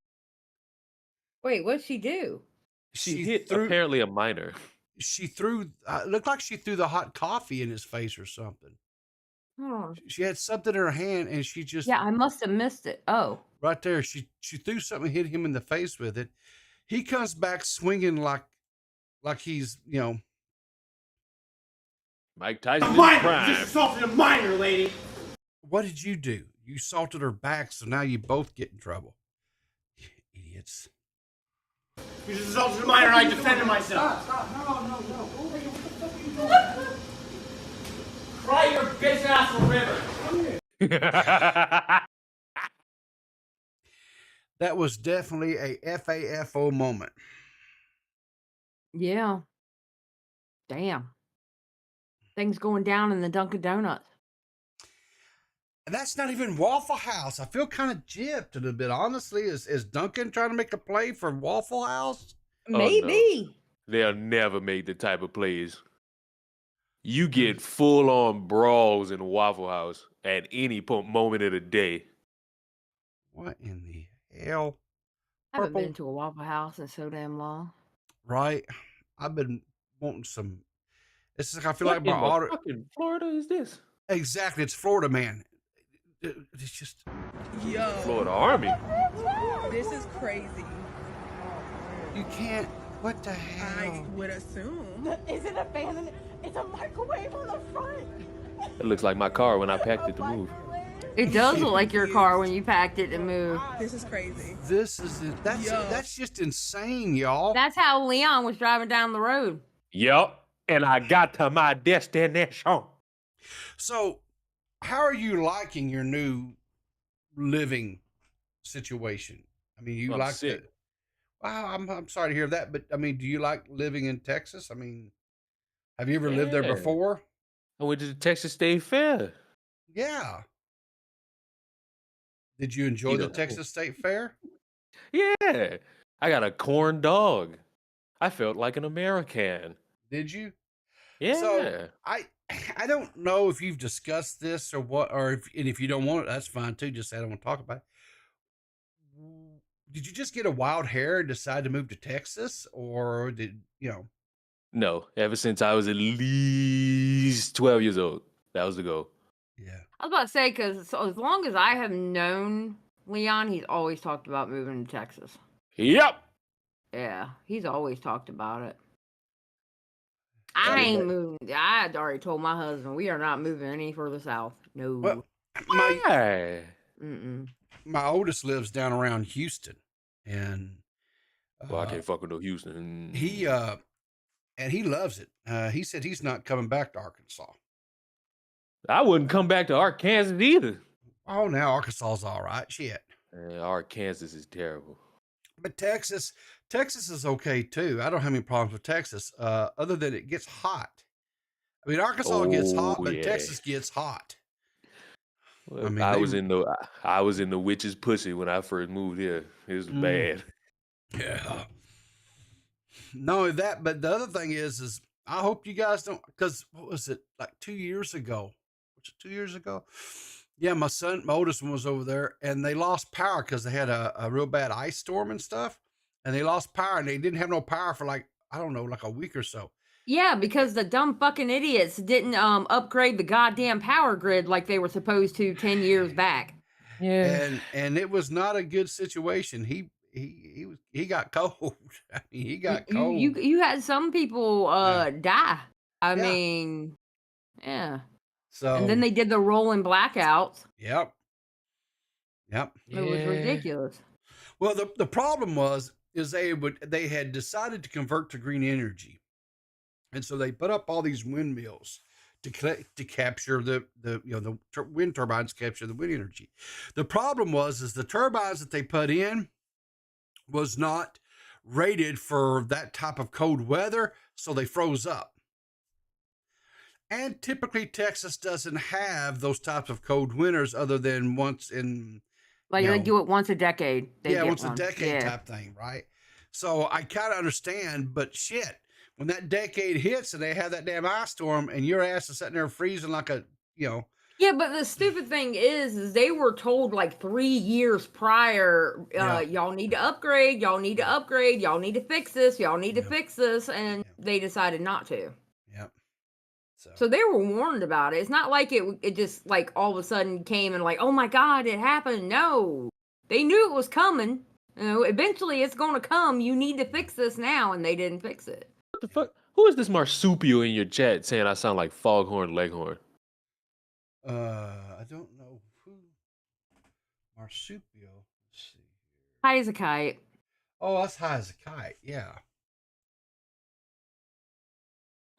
Wait, what'd she do? She hit apparently a minor. She threw, looked like she threw the hot coffee in his face or something. Oh. She had something in her hand and she just. Yeah, I must have missed it. Oh. Right there. She threw something, hit him in the face with it. He comes back swinging like he's, Mike Tyson. A minor. You just assaulted a minor, lady. What did you do? You assaulted her back, so now you both get in trouble. Idiots. You just assaulted a minor and I defended myself. Stop. No. What the fuck are you doing? Cry your bitch ass a river. That was definitely a FAFO moment. Yeah. Damn. Things going down in the Dunkin' Donuts. And that's not even Waffle House. I feel kind of gypped a little bit. Honestly, is Duncan trying to make a play for Waffle House? Maybe. No. They'll never make the type of plays. You get full-on brawls in Waffle House at any moment of the day. What in the hell? I haven't been to a Waffle House in so damn long. Right. I've been wanting some. It's like I feel What like my in order. fucking Florida is this? Exactly. It's Florida, man. It's just. Yo, Florida Army. this is crazy. You can't. What the hell? I would assume. Is it a fan? It's a microwave on the front. It looks like my car when I packed it to move. It does look like your car when you packed it to move. This is crazy. That's just insane, y'all. That's how Leon was driving down the road. Yep. And I got to my destination. So, how are you liking your new living situation? I mean, you like it? Wow, I'm sorry to hear that, but I mean, do you like living in Texas? I mean, have you ever lived there before? I went to the Texas State Fair. Yeah. Did you enjoy the Texas State Fair? Yeah. I got a corn dog. I felt like an American. Did you? Yeah. So I don't know if you've discussed this or what, and if you don't want it, that's fine too. Just say I don't want to talk about it. Did you just get a wild hair and decide to move to Texas, or did No, ever since I was at least 12 years old. That was the goal. Yeah. I was about to say, because as long as I have known Leon, he's always talked about moving to Texas. Yep. Yeah, he's always talked about it. I ain't moving. I had already told my husband we are not moving any further south. No. Well, my oldest lives down around Houston, and I can't fuck with no Houston. He loves it. He said he's not coming back to Arkansas. I wouldn't come back to Arkansas either. Oh, now Arkansas's all right. Shit. Arkansas is terrible. But Texas is okay too. I don't have any problems with Texas, other than it gets hot. I mean, Arkansas gets hot, Oh but yeah. Texas gets hot. Well, mean, I they- was in the witch's pussy when I first moved here. It was bad. Yeah. Not only that, but the other thing is I hope you guys don't, because what was it, like 2 years ago? Was it 2 years ago? Yeah, my oldest one was over there, and they lost power because they had a real bad ice storm and stuff, and they lost power, and they didn't have no power for like, I don't know, like a week or so. Yeah, because the dumb fucking idiots didn't upgrade the goddamn power grid like they were supposed to 10 years back. Yeah. And it was not a good situation. He got cold. I mean, he got cold. You had some people die. I Yeah. mean, yeah. So And then they did the rolling blackouts. Yep. It was ridiculous. Well, the problem is they had decided to convert to green energy, and so they put up all these windmills to capture the wind turbines capture the wind energy. The problem is the turbines that they put in was not rated for that type of cold weather, so they froze up. And typically Texas doesn't have those types of cold winters other than once in They do it once a decade. once a decade type thing, right? So I kind of understand, but shit, when that decade hits and they have that damn ice storm and your ass is sitting there freezing like a, Yeah, but the stupid thing is they were told like 3 years prior, y'all need to upgrade, y'all need to upgrade, y'all need to fix this, y'all need to fix this, and they decided not to. Yep. So they were warned about it. It's not like it just like all of a sudden came and like, oh my God, it happened. No, they knew it was coming. Eventually it's going to come. You need to fix this now, and they didn't fix it. What the fuck? Who is this marsupial in your chat saying I sound like Foghorn Leghorn? I don't know who. Marsupial. Let's see. High as a kite. Oh, that's high as a kite. Yeah.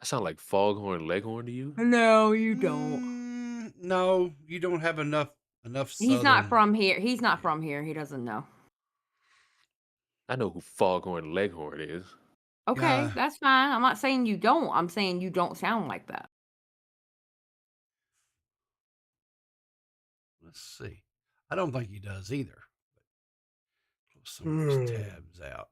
I sound like Foghorn Leghorn to you? No, you don't. No, you don't have enough. He's not Southern- from here. He's not from here. He doesn't know. I know who Foghorn Leghorn is. Okay, Yeah. that's fine. I'm not saying you don't. I'm saying you don't sound like that. Let's see. I don't think he does either. Close some of these tabs out.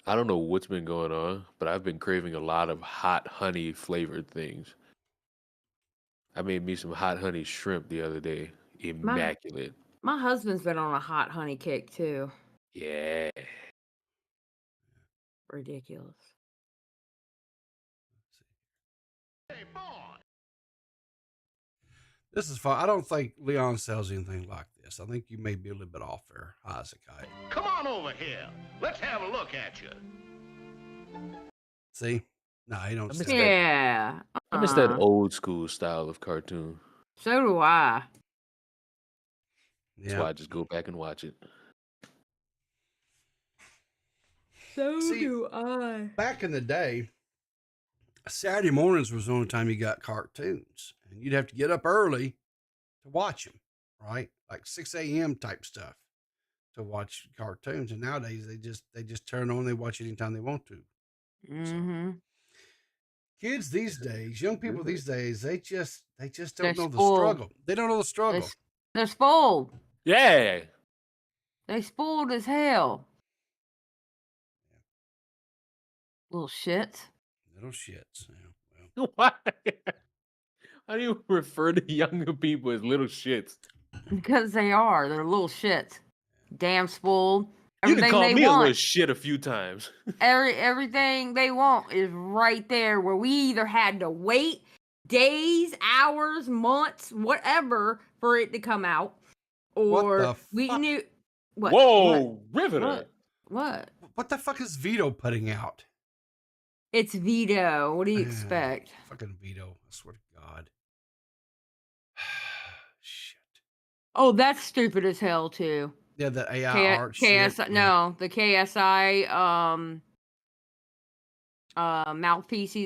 I don't know what's been going on, but I've been craving a lot of hot honey flavored things. I made me some hot honey shrimp the other day. Immaculate. My husband's been on a hot honey kick too. Yeah. Ridiculous. This is fine. I don't think Leon sells anything like this. I think you may be a little bit off there, high as a kite. Come on over here. Let's have a look at you. See? No, he don't sell. Yeah. I miss that old school style of cartoon. So do I. That's why I just go back and watch it. So See, do I. Back in the day, Saturday mornings was the only time you got cartoons, and you'd have to get up early to watch them, right? Like 6 a.m. type stuff to watch cartoons. And nowadays they just turn on, they watch it anytime they want to. Mm-hmm. Kids these days, young people these days, they just don't They're know the spoiled. struggle. They don't know the struggle. They're spoiled. Yeah. They spoiled as hell. Little shits. Little shits. Yeah, Why? How do you refer to younger people as little shits? Because they are. They're little shits. Damn spoiled. You can Everything call they me a want. little shit a few times. Everything they want is right there, where we either had to wait days, hours, months, whatever for it to come out, or the we fuck? knew. What? Whoa, Riverter. What? What the fuck is Vito putting out? It's Vito. What do you expect? Fucking Vito. I swear to God. Shit. Oh, that's stupid as hell too. Yeah, the AI art KS, shit. no, the KSI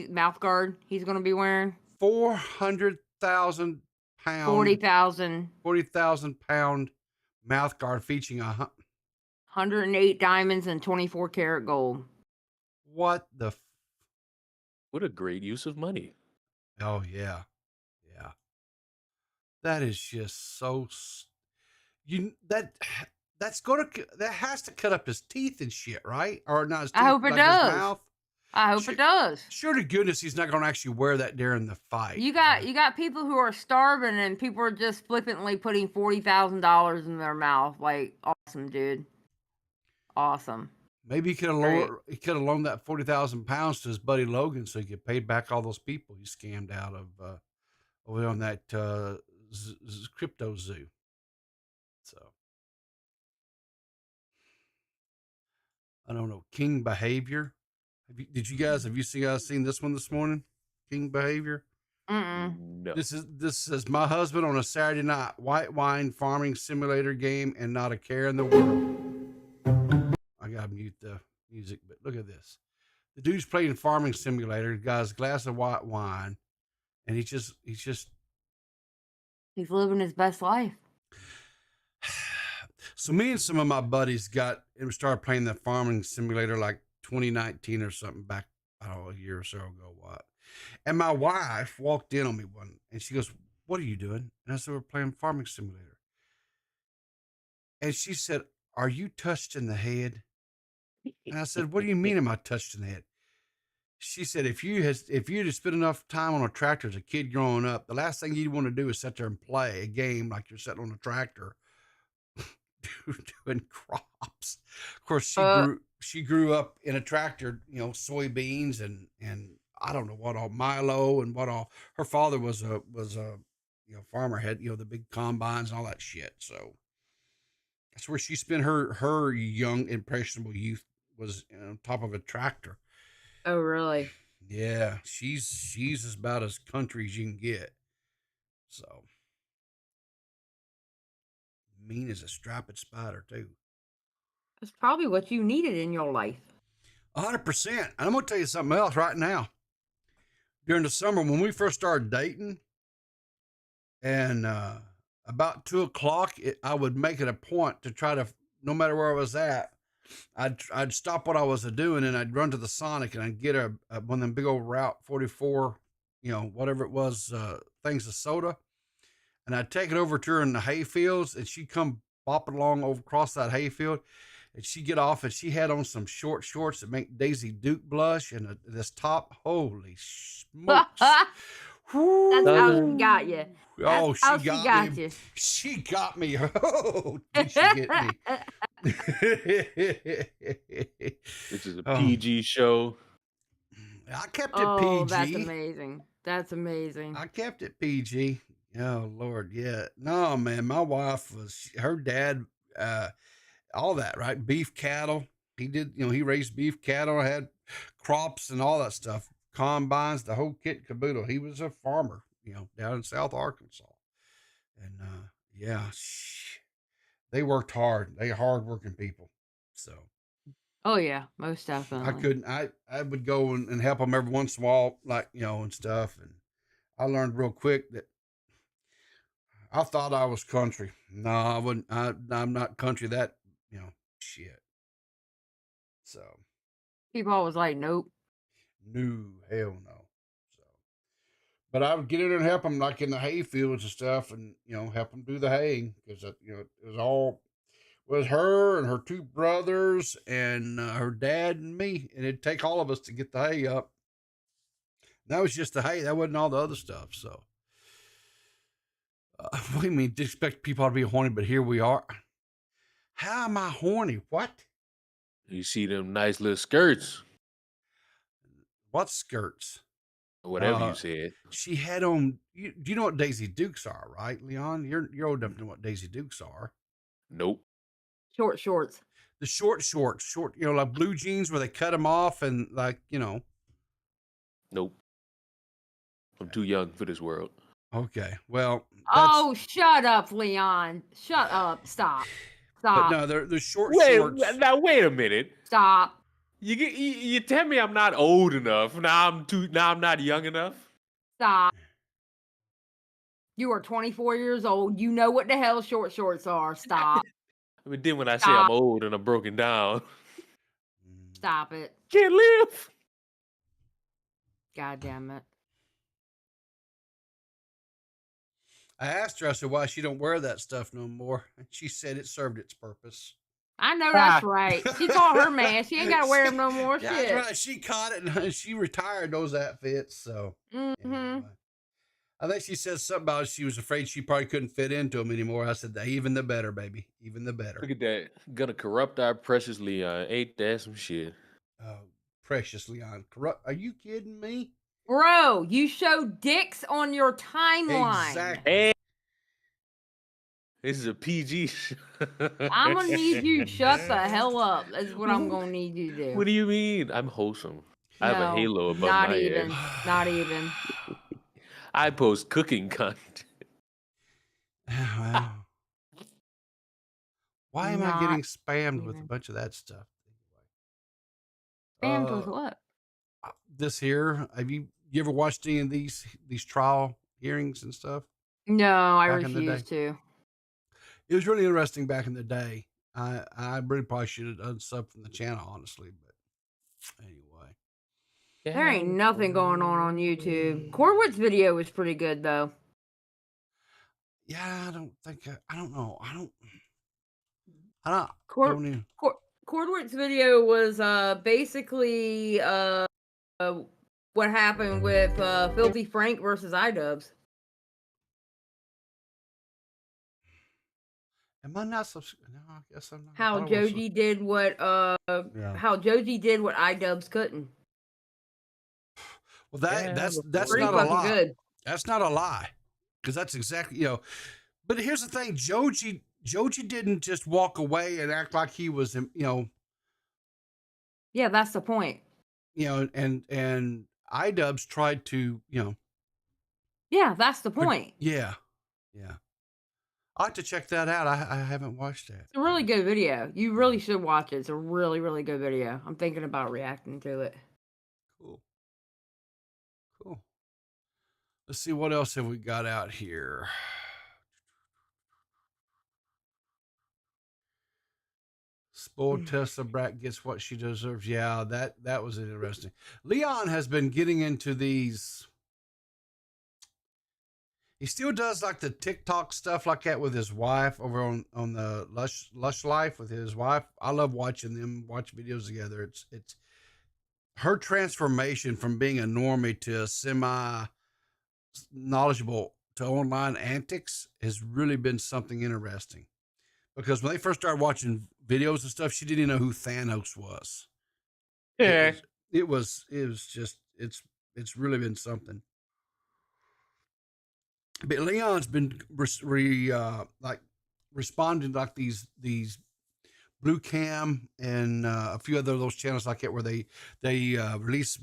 mouth guard he's gonna be wearing. 400,000 pound. 40,000. 40,000 pound mouth guard featuring 108 diamonds and 24 karat gold. what the What a great use of money. Oh yeah, yeah. That is just so. That has to cut up his teeth and shit, right? Or not his teeth, I hope it like his does. mouth. I hope it does. Sure to goodness he's not going to actually wear that during the fight. You got people who are starving and people are just flippantly putting $40,000 in their mouth. Like, awesome, dude. Awesome. Maybe he could have loaned that 40,000 pounds to his buddy Logan so he could pay back all those people he scammed out of over on that crypto zoo. So I don't know. King Behavior. Have you seen this one this morning? King Behavior. No. This is my husband on a Saturday night, white wine farming simulator game, and not a care in the world. I gotta mute the music, but look at this. The dude's playing farming simulator, got his glass of white wine, and he's living his best life. So me and some of my buddies started playing the farming simulator like 2019 or something back, I don't know, a year or so ago. And my wife walked in on me and she goes, "What are you doing?" And I said, "We're playing farming simulator." And she said, "Are you touched in the head?" And I said, "What do you mean am I touched in the head?" She said, if you had spent enough time on a tractor as a kid growing up, the last thing you'd want to do is sit there and play a game like you're sitting on a tractor doing crops. Of course, she grew up in a tractor, soybeans and I don't know what all, Milo and what all. Her father was a farmer, had the big combines and all that shit. So that's where she spent her young impressionable youth, was on top of a tractor. Oh, really? Yeah, she's about as country as you can get. So mean as a striped spider too. That's probably what you needed in your life. 100%. And I'm gonna tell you something else right now. During the summer when we first started dating, and about 2:00, I would make it a point to try to, no matter where I was at, I'd stop what I was doing and I'd run to the Sonic and I'd get one of them big old Route 44, whatever it was, things of soda. And I'd take it over to her in the hay fields, and she'd come bopping along over across that hay field, and she'd get off, and she had on some short shorts that make Daisy Duke blush, and this top. Holy smokes! That's how she got you. Oh, she got me. She got me. Oh, did she get me? This is a PG show. I kept it PG. That's amazing. That's amazing. I kept it PG. Oh Lord, yeah. No, man, my wife her dad, all that, right? Beef cattle. He did, he raised beef cattle, had crops and all that stuff, combines, the whole kit and caboodle. He was a farmer, down in South Arkansas. And yeah, they worked hard. They hard-working people. So. Oh yeah, most definitely. I would go and help them every once in a while, like, and stuff. And I learned real quick that I thought I was country. No, I wouldn't. I'm not country. That, shit. So. People always like, nope. No, hell no. So. But I would get in there and help them, like in the hay fields and stuff, and, help them do the haying. Because, it was all, was her and her two brothers and her dad and me. And it'd take all of us to get the hay up. And that was just the hay. That wasn't all the other stuff. So. What do you mean? Expect people to be horny, but here we are. How am I horny? What? You see them nice little skirts. What skirts? Whatever you said. She had on. Do you know what Daisy Dukes are, right, Leon? You're old enough to know what Daisy Dukes are. Nope. Short shorts. The short, like blue jeans where they cut them off and like, Nope. I'm too young for this world. Okay, well. Oh, shut up, Leon. Shut up. Stop. But no, they're short shorts. Now wait a minute. Stop. You tell me I'm not old enough. Now I'm not young enough. Stop. You are 24 years old. You know what the hell short shorts are. Stop. I mean, then when I say I'm old and I'm broken down. Stop it. Can't live. God damn it. I asked her, I said, why she don't wear that stuff no more. And she said it served its purpose. I know that's right. She told her man she ain't got to wear them no more. Yeah, Shit. that's right. She caught it and she retired those outfits. So anyway. I think she said something about she was afraid she probably couldn't fit into them anymore. I said, even the better, baby. Even the better. Look at that. Gonna corrupt our precious Leon. Ain't that some shit? Oh, precious Leon. Corrupt. Are you kidding me? Bro, you show dicks on your timeline. Exactly. Hey. This is a PG show. I'm going to need you to shut the hell up. That's what I'm going to need you to do. What do you mean? I'm wholesome. I have a No, halo above not my even. head. Not even. I post cooking content. Wow. Why am I Not getting spammed with a even. bunch of that stuff? Spammed with what? This here. Have you ever watched any of these trial hearings and stuff? No, I back in the refuse day? to. It was really interesting back in the day. I really probably should have done sub from the channel, honestly. But anyway, There ain't nothing going on YouTube. Corwood's video was pretty good, though. yeah, I don't think I don't know. I don't even. Cordwood's video was basically what happened with Filthy Frank versus iDubbbz. Am I not subscribed? No, I guess I'm not. How Joji did what how Joji did what iDubbbz couldn't. Well, that's pretty not a fucking lie. good. That's not a lie, because that's exactly But here's the thing: Joji didn't just walk away and act like he was Yeah, that's the point. And iDubbbz tried to Yeah, that's the point. Yeah. I have to check that out. I haven't watched that. It's a really good video. You really should watch it. It's a really, really good video. I'm thinking about reacting to it. Cool. Let's see, what else have we got out here? Spoiled Tessa Brat gets what she deserves. Yeah, that was interesting. Leon has been getting into these. He still does like the TikTok stuff like that with his wife over on the Lush Life with his wife. I love watching them watch videos together. It's her transformation from being a normie to a semi knowledgeable to online antics has really been something interesting. Because when they first started watching videos and stuff, she didn't even know who Thanos was. Yeah. It was just it's really been something. But Leon's been responding like these Blue Cam and a few other of those channels like that where they release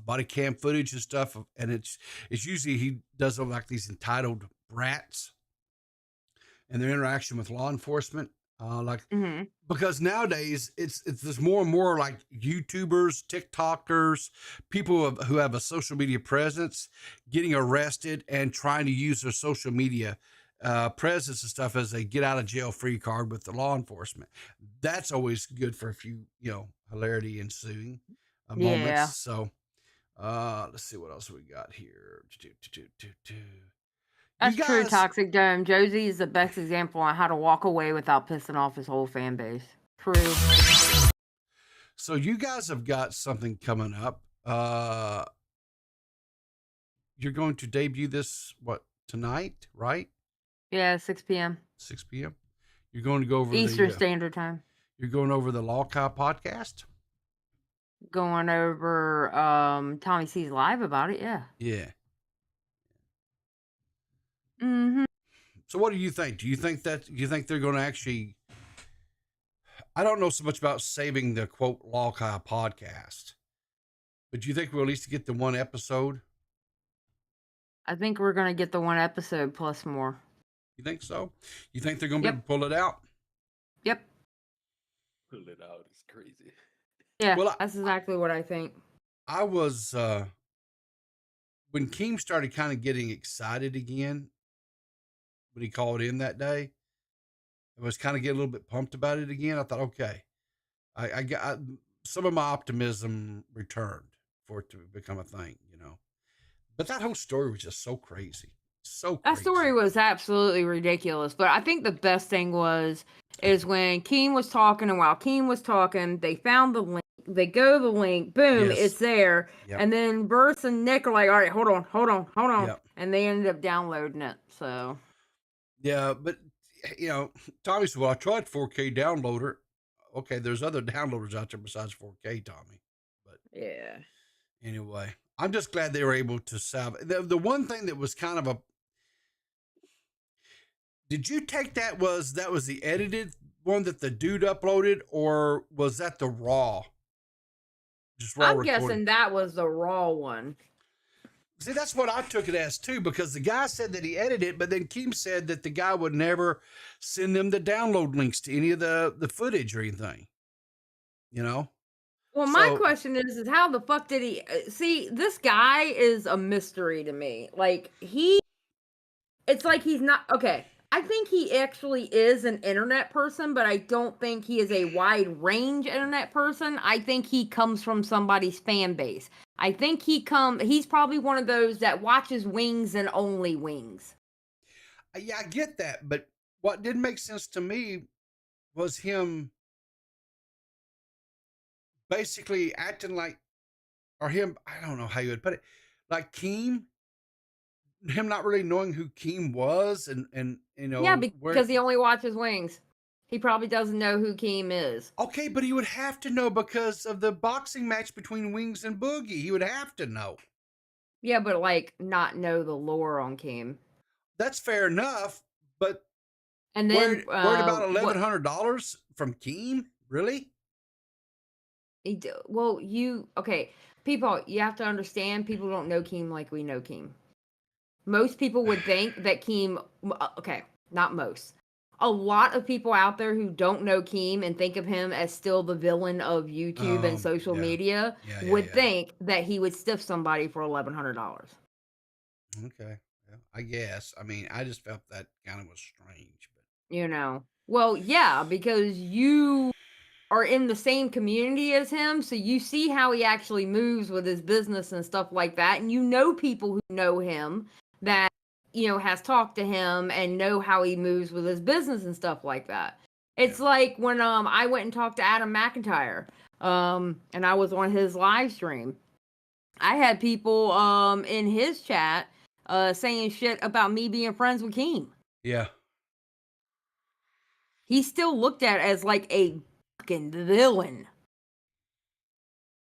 body cam footage and stuff, and it's usually he does them like these entitled brats and their interaction with law enforcement, because nowadays there's more and more like YouTubers, TikTokers, people who have a social media presence getting arrested and trying to use their social media presence and stuff as they get out of jail free card with the law enforcement. That's always good for a few hilarity ensuing moments. Yeah. So let's see what else we got here. That's true, Toxic Dome. Josie is the best example on how to walk away without pissing off his whole fan base. True. So you guys have got something coming up. You're going to debut this tonight, right? Yeah, 6 p.m. 6 p.m. You're going to go over Eastern Standard Time. You're going over the Law Cow podcast? Going over Tommy C's live about it, yeah. Yeah. Mm-hmm. So what do you think? Do you think they're going to actually, I don't know so much about saving the quote Law Cow podcast, but do you think we'll at least get the one episode? I think we're going to get the one episode plus more. You think so? You think they're going to be able to pull it out? Yep. Pull it out is crazy. Yeah, well, that's exactly what I think. I was, when Keem started kind of getting excited again, when he called in that day, I was kind of getting a little bit pumped about it again. I thought, okay, I got some of my optimism returned for it to become a thing, But that whole story was just so crazy. So That crazy. story was absolutely ridiculous. But I think the best thing is when Keem was talking, and while Keem was talking, they found the link. They go to the link, boom, Yes. it's there. Yep. And then Bruce and Nick are like, all right, hold on. Yep. And they ended up downloading it. So Yeah, but Tommy said, well, I tried 4K downloader. Okay, there's other downloaders out there besides 4K, Tommy. But yeah. anyway, I'm just glad they were able to salvage. The one thing that was kind of a. Did you take that was the edited one that the dude uploaded, or was that the raw? Just raw I'm recording? guessing that was the raw one. See, that's what I took it as too, because the guy said that he edited it, but then Keem said that the guy would never send them the download links to any of the footage or anything. Well, my question is how the fuck did he see? This guy is a mystery to me. Like it's like he's not okay. I think he actually is an internet person, but I don't think he is a wide range internet person. I think he comes from somebody's fan base. I think he's probably one of those that watches Wings and only Wings. Yeah, I get that, but what didn't make sense to me was him basically acting like, or him, I don't know how you would put it, like Keem, him not really knowing who Keem was, and yeah, because he only watches Wings. He probably doesn't know who Keem is. Okay, but he would have to know because of the boxing match between Wings and Boogie. He would have to know. Yeah, but like not know the lore on Keem. That's fair enough, but and then worried about $1,100 from Keem? Really? People, you have to understand. People don't know Keem like we know Keem. Most people would think that Keem. Okay, not most. A lot of people out there who don't know Keem and think of him as still the villain of YouTube and social media would think that he would stiff somebody for $1,100. Okay, well, I guess. I mean, I just felt that kind of was strange, but well, yeah, because you are in the same community as him, so you see how he actually moves with his business and stuff like that, and you know people who know him that has talked to him and know how he moves with his business and stuff like that. It's like when I went and talked to Adam McIntyre, and I was on his live stream. I had people in his chat saying shit about me being friends with Keem. Yeah. He's still looked at as like a fucking villain.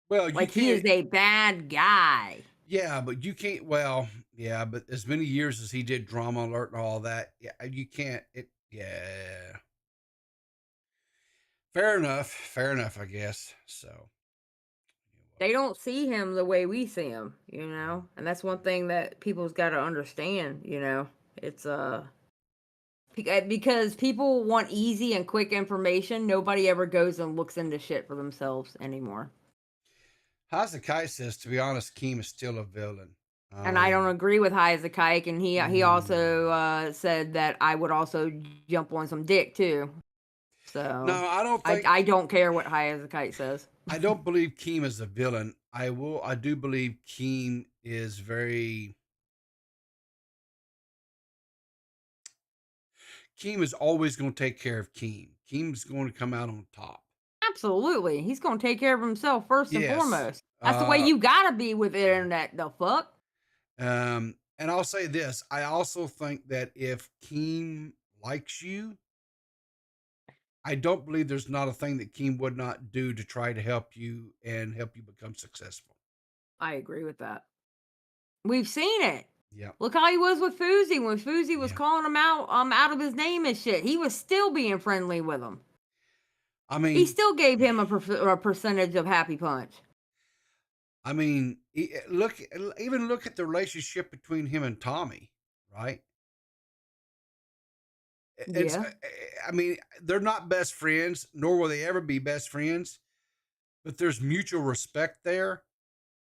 Well, like he is a bad guy. Yeah, but you can't. Well, yeah, but as many years as he did Drama Alert and all that, yeah, you can't. Yeah. Fair enough, I guess. So they don't see him the way we see him, and that's one thing that people's got to understand. It's because people want easy and quick information. Nobody ever goes and looks into shit for themselves anymore. High as a Kite says, to be honest, Keem is still a villain. And I don't agree with High as a Kite. And he also said that I would also jump on some dick too. So no, I don't think I don't care what High as a Kite says. I don't believe Keem is a villain. I do believe Keem is very. Keem is always going to take care of Keem. Keem's going to come out on top. Absolutely. He's going to take care of himself first and foremost. That's the way you got to be with the internet, the fuck. And I'll say this. I also think that if Keem likes you, I don't believe there's not a thing that Keem would not do to try to help you and help you become successful. I agree with that. We've seen it. Yeah. Look how he was with Fousey when Fousey was calling him out of his name and shit. He was still being friendly with him. I mean, he still gave him a percentage of Happy Punch. I mean, look at the relationship between him and Tommy, right? I mean, they're not best friends, nor will they ever be best friends, but there's mutual respect there.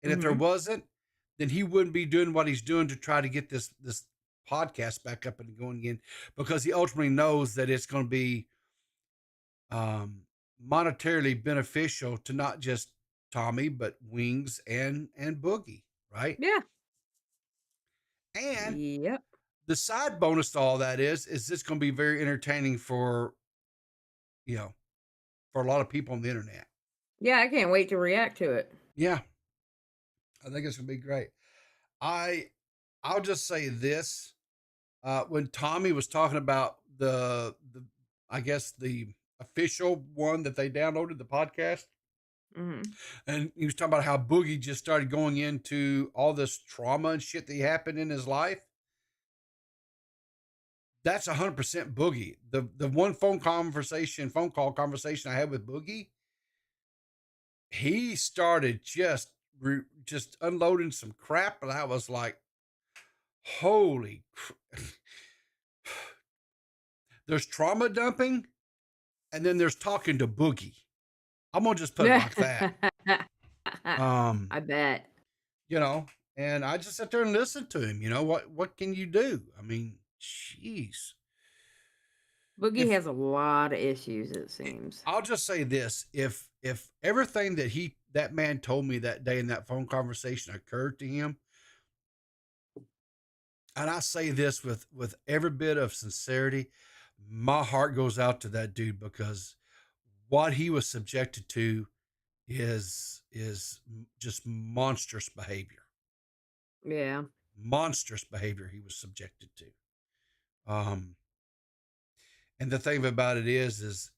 And if there wasn't, then he wouldn't be doing what he's doing to try to get this podcast back up and going again, because he ultimately knows that it's going to be monetarily beneficial to not just Tommy, but Wings and Boogie, right? Yeah. And Yep. the side bonus to all that is this going to be very entertaining for, for a lot of people on the internet. Yeah, I can't wait to react to it. Yeah. I think it's going to be great. I'll just say this. When Tommy was talking about I guess the official one that they downloaded, the podcast, and he was talking about how Boogie just started going into all this trauma and shit that happened in his life. That's 100% Boogie. The one phone call conversation I had with Boogie, he started just unloading some crap, and I was like, holy there's trauma dumping, and then there's talking to Boogie. I'm gonna just put it like that. I bet. And I just sit there and listen to him. What can you do? I mean, jeez. Boogie has a lot of issues, it seems. I'll just say this: if everything that man told me that day in that phone conversation occurred to him, and I say this with every bit of sincerity, my heart goes out to that dude, because what he was subjected to is just monstrous behavior. Yeah. Monstrous behavior he was subjected to. And the thing about it is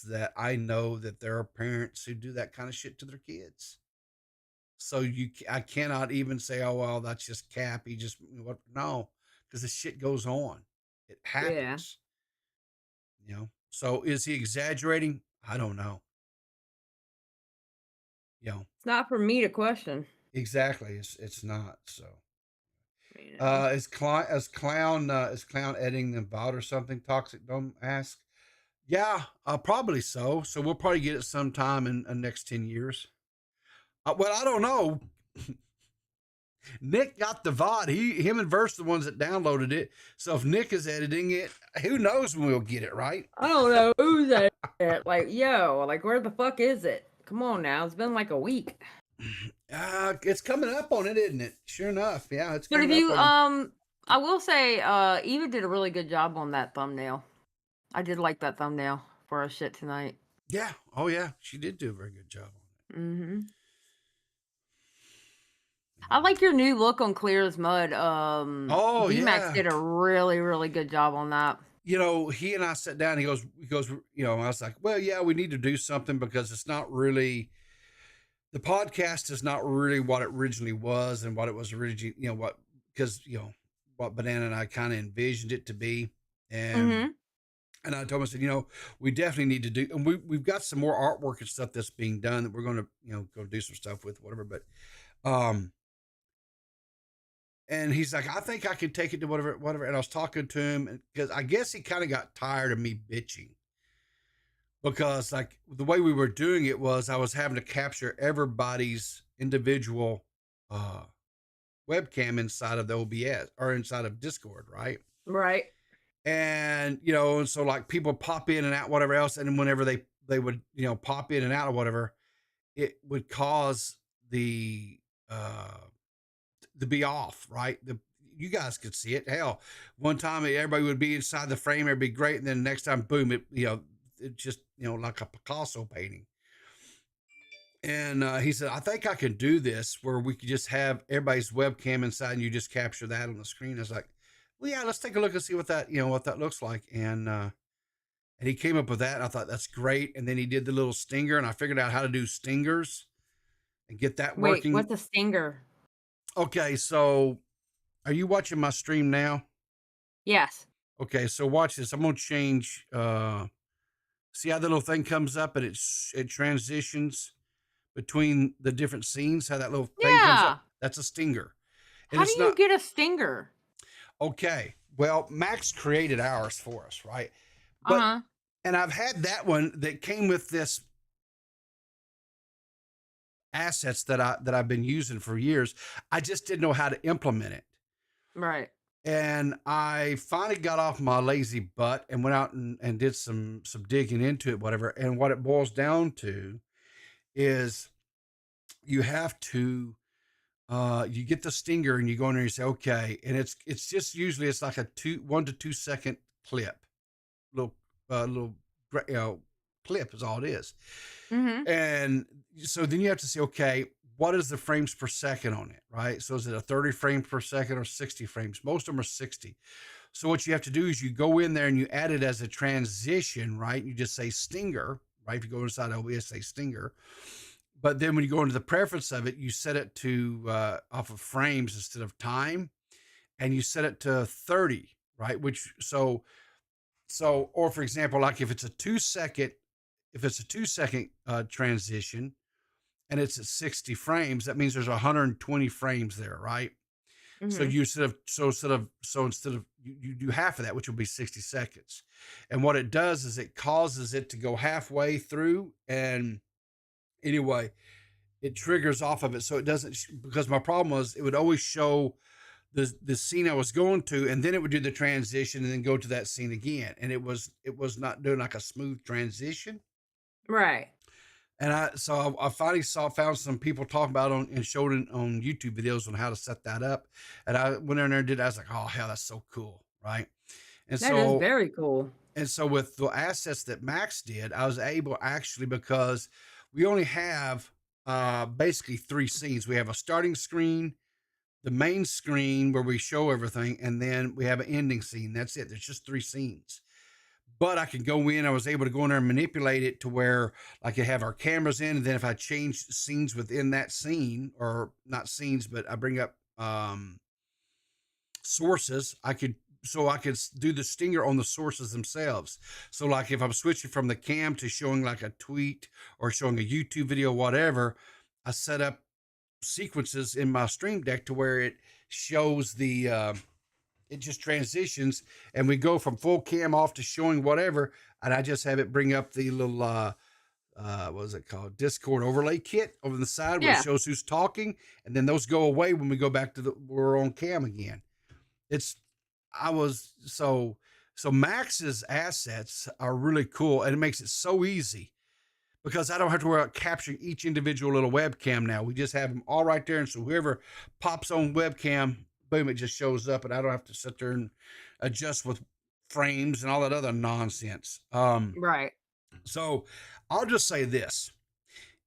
that I know that there are parents who do that kind of shit to their kids. So I cannot even say, oh, well, that's just Cap. He just, no, because the shit goes on. It happens. So is he exaggerating? I don't know. It's not for me to question. Exactly. It's not. So is clown editing the VOD or something toxic? Don't ask. Yeah, probably so. So we'll probably get it sometime in the next 10 years. Well, I don't know. Nick got the VOD. Him and Verse the ones that downloaded it. So if Nick is editing it, who knows when we'll get it, right? I don't know who's at it. Like, where the fuck is it? Come on now. It's been like a week. It's coming up on it, isn't it? Sure enough. Yeah, it's But coming if you up I will say Eva did a really good job on that thumbnail. I did like that thumbnail for our shit tonight. Yeah. Oh yeah. She did do a very good job on it. I like your new look on Clear as Mud. D-Max did a really, really good job on that. He and I sat down, he goes, I was like, well, yeah, we need to do something, because it's not really, the podcast is not really what it originally was and what it was originally, what Banana and I kind of envisioned it to be. And I told him, I said, we definitely need to do, and we've got some more artwork and stuff that's being done that we're going to, go do some stuff with, whatever. But, and he's like, I think I can take it to whatever. And I was talking to him, because I guess he kind of got tired of me bitching, because like the way we were doing it was I was having to capture everybody's individual webcam inside of the OBS or inside of Discord. Right. Right. And, and so like people pop in and out, whatever else. And whenever they would, pop in and out or whatever, it would cause the to be off, right? You guys could see it. Hell, one time everybody would be inside the frame, it'd be great, and then the next time, boom, it just like a Picasso painting. And he said, I think I can do this where we could just have everybody's webcam inside, and you just capture that on the screen. I was like, well, yeah, let's take a look and see what that looks like. And he came up with that, and I thought that's great. And then he did the little stinger, and I figured out how to do stingers and get that working. What's a stinger? Okay, so are you watching my stream now? Yes. Okay, so watch this. I'm gonna change. See how the little thing comes up and it transitions between the different scenes. How that little thing comes up. That's a stinger. And how do you get a stinger? Okay, well, Max created ours for us, right? But and I've had that one that came with this assets that I've been using for years. I just didn't know how to implement it. Right. And I finally got off my lazy butt and went out and did some digging into it, whatever. And what it boils down to is you have to you get the stinger and you go in there and you say, okay, and it's just usually it's like a 1 to 2 second clip, little clip is all it is. Mm-hmm. And so then you have to say, okay, what is the frames per second on it, right? So is it a 30 frames per second or 60 frames? Most of them are 60. So what you have to do is you go in there and you add it as a transition, right? You just say stinger, right? If you go inside OBS, say stinger. But then when you go into the preference of it, you set it to off of frames instead of time, and you set it to 30, right? Which or for example, like if it's a 2 second transition and it's at 60 frames, that means there's 120 frames there, right? So Mm-hmm. instead of you do half of that, which will be 60 seconds. And what it does is it causes it to go halfway through, and anyway, it triggers off of it. So it doesn't, because my problem was it would always show the scene I was going to, and then it would do the transition and then go to that scene again. And it was not doing like a smooth transition. Right. And I finally found some people talking about it and showed it on YouTube videos on how to set that up. And I went in there and did it. I was like, oh hell, that's so cool. Right. And That is very cool. And so with the assets that Max did, I was able actually, because we only have basically 3 scenes. We have a starting screen, the main screen where we show everything, and then we have an ending scene. That's it. There's just 3 scenes. But I could go in, I was able to go in there and manipulate it to where like you have our cameras in, and then if I change scenes within that scene, or not scenes, but I bring up sources, I could do the stinger on the sources themselves. So like if I'm switching from the cam to showing like a tweet or showing a YouTube video, whatever, I set up sequences in my Stream Deck to where it shows it just transitions, and we go from full cam off to showing whatever, and I just have it bring up the little what is it called, Discord overlay kit over the side where it shows who's talking, and then those go away when we go back to we're on cam again. So Max's assets are really cool, and it makes it so easy because I don't have to worry about capturing each individual little webcam now. We just have them all right there, and so whoever pops on webcam, boom, it just shows up, and I don't have to sit there and adjust with frames and all that other nonsense. Right. So I'll just say this.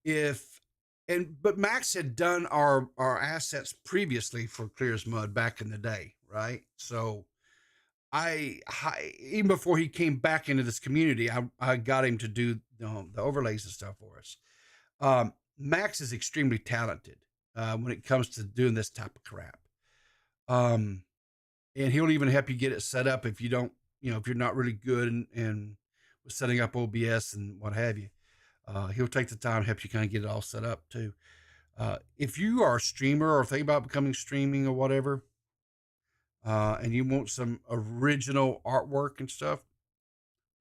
But Max had done our assets previously for Clear as Mud back in the day, right? So I even before he came back into this community, I got him to do the overlays and stuff for us. Max is extremely talented when it comes to doing this type of crap. And he'll even help you get it set up if you don't, if you're not really good and with setting up OBS and what have you. He'll take the time to help you kind of get it all set up too. If you are a streamer or think about becoming streaming or whatever, and you want some original artwork and stuff,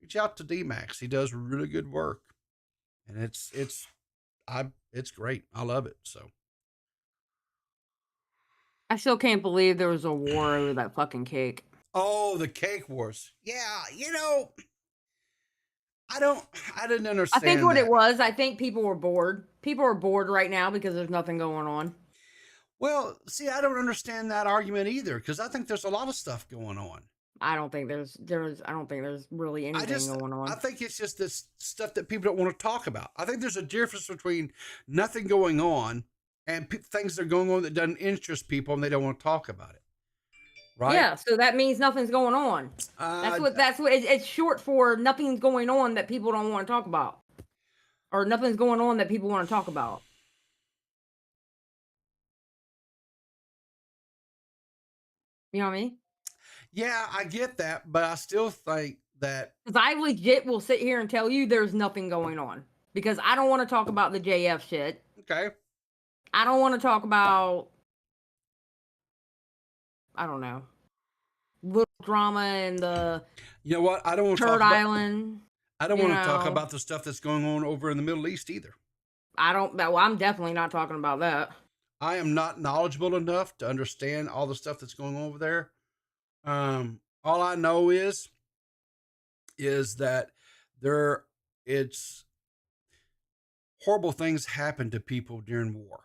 reach out to D-Max. He does really good work, and it's great. I love it. So I still can't believe there was a war over that fucking cake. Oh, the cake wars. Yeah, I didn't understand. I think what it was, I think people were bored. People are bored right now because there's nothing going on. Well, see, I don't understand that argument either, because I think there's a lot of stuff going on. I don't think there's really anything going on. I think it's just this stuff that people don't want to talk about. I think there's a difference between nothing going on and things that are going on that doesn't interest people and they don't want to talk about it. Right? Yeah, so that means nothing's going on. That's what it's short for. Nothing's going on that people don't want to talk about, or nothing's going on that people want to talk about. You know what I mean? Yeah, I get that, but I still think that because I legit will sit here and tell you there's nothing going on because I don't want to talk about the JF shit. Okay. I don't want to talk about, I don't know, little drama and the. You know what? I don't want to Turd talk Island. I don't want to talk about the stuff that's going on over in the Middle East either. Well, I'm definitely not talking about that. I am not knowledgeable enough to understand all the stuff that's going on over there. All I know is that it's horrible things happen to people during war.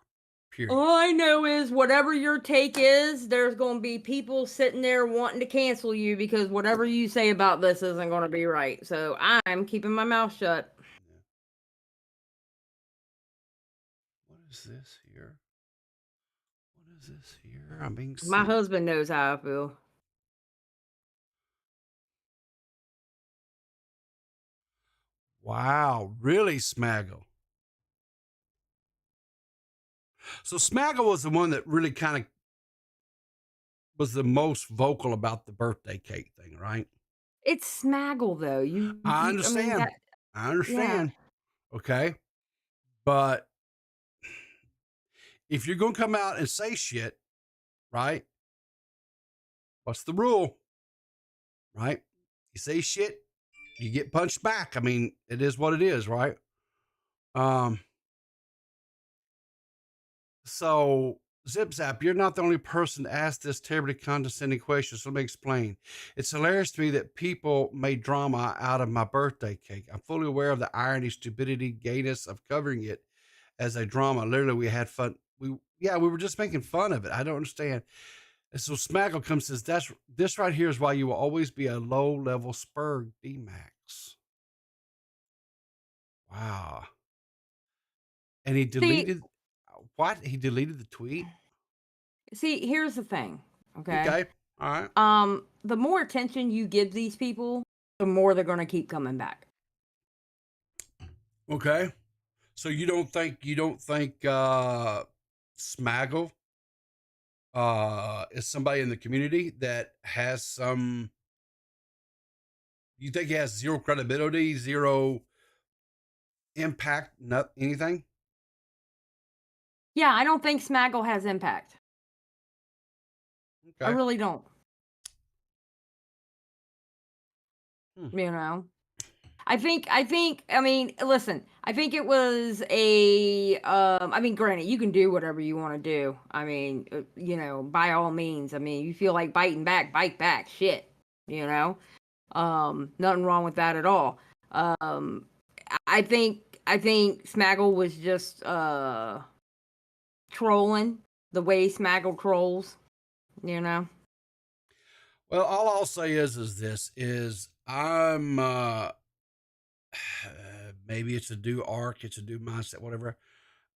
Period. All I know is whatever your take is, there's going to be people sitting there wanting to cancel you because whatever you say about this isn't going to be right. So I'm keeping my mouth shut. What is this here? What is this here? I'm being My sent. husband knows how I feel. Wow, really, Smaggle? So Smaggle was the one that really kind of was the most vocal about the birthday cake thing, right? It's Smaggle, though. I I understand. mean, that, I understand. Okay. But if you're going to come out and say shit, right? What's the rule? Right? You say shit, you get punched back. I mean, it is what it is, right? So Zip Zap, you're not the only person to ask this terribly condescending question. So let me explain. It's hilarious to me that people made drama out of my birthday cake. I'm fully aware of the irony, stupidity, gayness of covering it as a drama. Literally, we had fun. We were just making fun of it. I don't understand. And so Smaggle comes and says, this right here is why you will always be a low-level Spurg D-Max. Wow. And he deleted what? He deleted the tweet? See, here's the thing. Okay. Okay. All right. The more attention you give these people, the more they're going to keep coming back. Okay. So you don't think Smaggle is somebody in the community that has some, you think he has zero credibility, zero impact, not anything? Yeah, I don't think Smaggle has impact. Okay. I really don't. Hmm. You know, I think, I mean, listen, I think it was I mean, granted, you can do whatever you want to do. I mean, you know, by all means, I mean, you feel like biting back, bite back, shit, you know, nothing wrong with that at all. I think Smaggle was just, trolling the way Smaggle trolls, you know? Well, all I'll say is this is I'm maybe it's a do arc, it's a do mindset, whatever.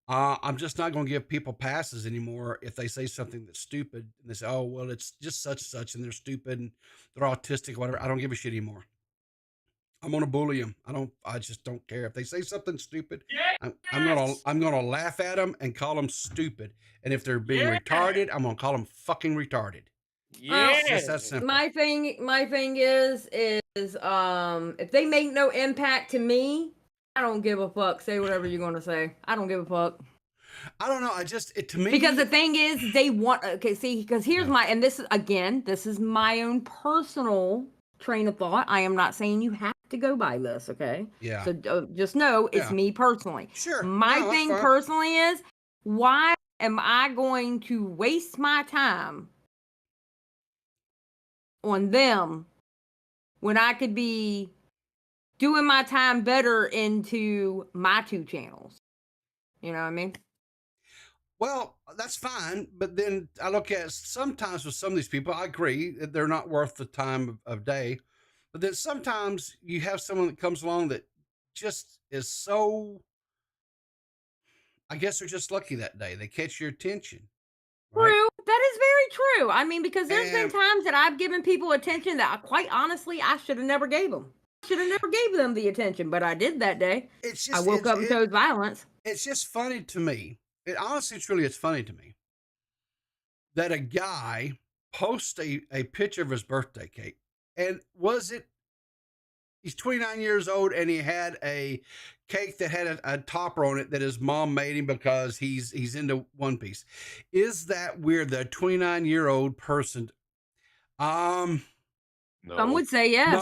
I'm just not going to give people passes anymore if they say something that's stupid and they say, "Oh, well, it's just such and such, and they're stupid and they're autistic, whatever." I don't give a shit anymore. I'm going to bully them. I just don't care if they say something stupid. I'm gonna laugh at them and call them stupid. And if they're being retarded, I'm gonna call them fucking retarded. Yeah. It's just that simple. My thing is if they make no impact to me, I don't give a fuck. Say whatever you're gonna say. I don't give a fuck. I don't know. To me, because the thing is, they want. Okay, see, because here's and this is my own personal train of thought. I am not saying you have to go by this. Okay. Yeah. So just know it's me personally. Sure. My No, thing that's fine. personally is, why am I going to waste my time on them when I could be doing my time better into my 2 channels? You know what I mean? Well, that's fine, but then I look at sometimes with some of these people, I agree that they're not worth the time of day. But then sometimes you have someone that comes along that just is so, I guess they're just lucky that day. They catch your attention. Right? True. That is very true. I mean, because there's been times that I've given people attention that quite honestly, I should have never gave them. Should have never gave them the attention, but I did that day. I woke up and chose violence. It's just funny to me. It's funny to me that a guy posts a picture of his birthday cake. And he's 29 years old and he had a cake that had a topper on it that his mom made him because he's into One Piece. Is that weird? The 29-year-old person. No. Some would say yes.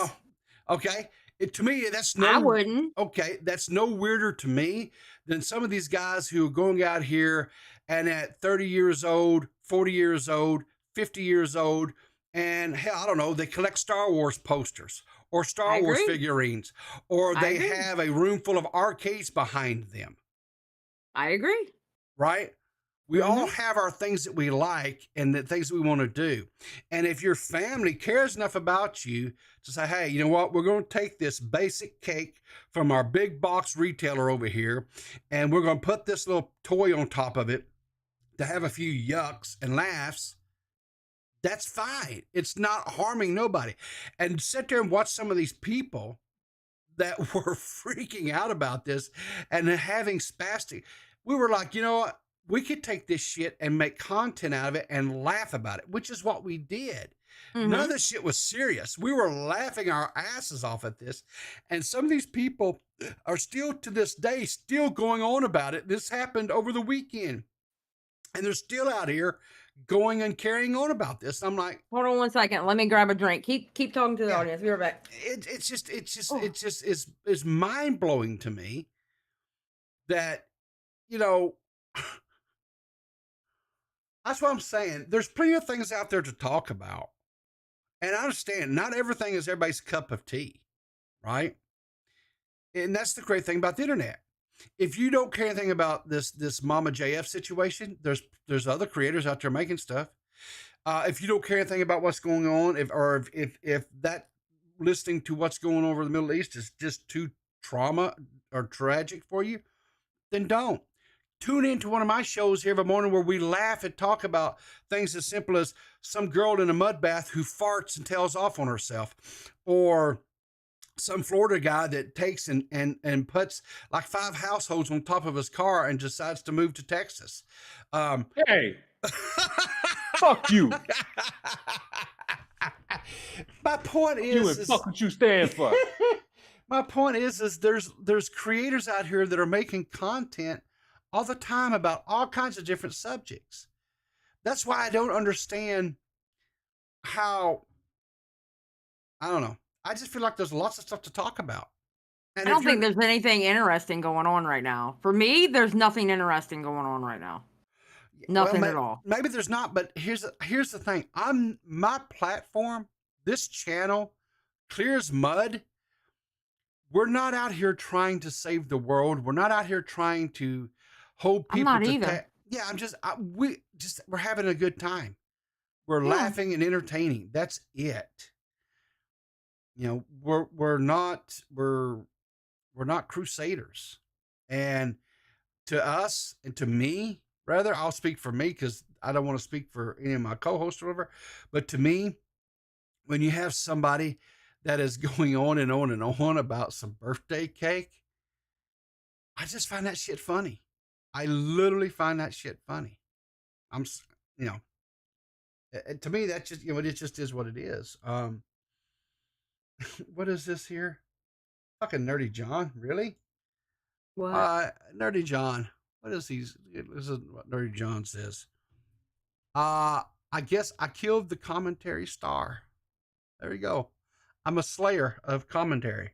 No. Okay. To me, that's no. I wouldn't. Okay, that's no weirder to me than some of these guys who are going out here and at 30 years old, 40 years old, 50 years old, and hell, I don't know, they collect Star Wars posters or Star Wars figurines, or they have a room full of arcades behind them. I agree. Right? We all have our things that we like and the things we want to do. And if your family cares enough about you to say, hey, you know what? We're going to take this basic cake from our big box retailer over here, and we're going to put this little toy on top of it to have a few yucks and laughs. That's fine. It's not harming nobody. And sit there and watch some of these people that were freaking out about this and having spastic. We were like, you know what? We could take this shit and make content out of it and laugh about it, which is what we did. None of this shit was serious. We were laughing our asses off at this. And some of these people are still to this day, still going on about it. This happened over the weekend. And they're still out here going and carrying on about this. I'm like, hold on one second. Let me grab a drink. Keep talking to the audience. Be right back. It's mind blowing to me that, you know, that's what I'm saying. There's plenty of things out there to talk about. And I understand not everything is everybody's cup of tea, right? And that's the great thing about the internet. If you don't care anything about this Mama JF situation, there's other creators out there making stuff. If you don't care anything about what's going on, if that listening to what's going on over the Middle East is just too trauma or tragic for you, then don't. Tune into one of my shows here every morning where we laugh and talk about things as simple as some girl in a mud bath who farts and tails off on herself, or some Florida guy that takes and puts like 5 households on top of his car and decides to move to Texas. Hey, fuck you. My point is, You and fuck what you stand for. My point is there's creators out here that are making content all the time about all kinds of different subjects. That's why I don't understand how, I don't know. I just feel like there's lots of stuff to talk about. And I don't think there's anything interesting going on right now. For me, there's nothing interesting going on right now. Nothing at all. Maybe there's not, but here's the thing. My platform, this channel, clear as mud. We're not out here trying to save the world. We're not out here trying to hold people I'm not to either. yeah, we're having a good time. We're laughing and entertaining. That's it. You know, we're not crusaders. And to us, and to me, rather, I'll speak for me because I don't want to speak for any of my co-hosts or whatever. But to me, when you have somebody that is going on and on and on about some birthday cake, I just find that shit funny. I literally find that shit funny. To me, that just, it just is what it is. What is this here? Fucking Nerdy John, really? What? Nerdy John. What is these? This is what Nerdy John says. I guess I killed the commentary star. There you go. I'm a slayer of commentary.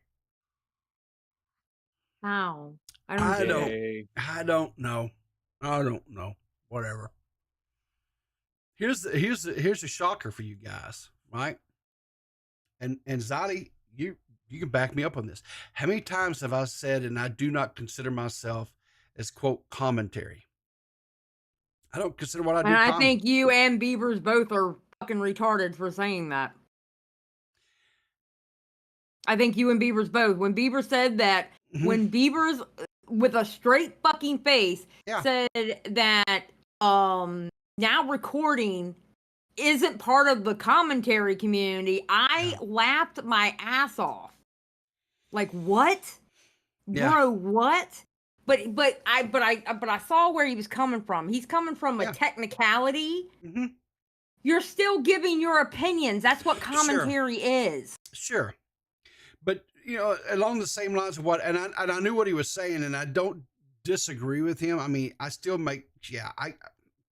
How? I don't know. Whatever. Here's a shocker for you guys, right? And Zadi, you can back me up on this. How many times have I said, and I do not consider myself as quote commentary? I don't consider what I do. And I think you and Beavers both are fucking retarded for saying that. I think you and Beavers both. When Beavers said that, when Beavers with a straight fucking face said that now recording isn't part of the commentary community, I laughed my ass off. Like, what? Bro, what? But I saw where he was coming from. He's coming from a technicality. You're still giving your opinions. That's what commentary is. Sure. But, along the same lines of what, and I knew what he was saying, and I don't disagree with him. I mean, I still make,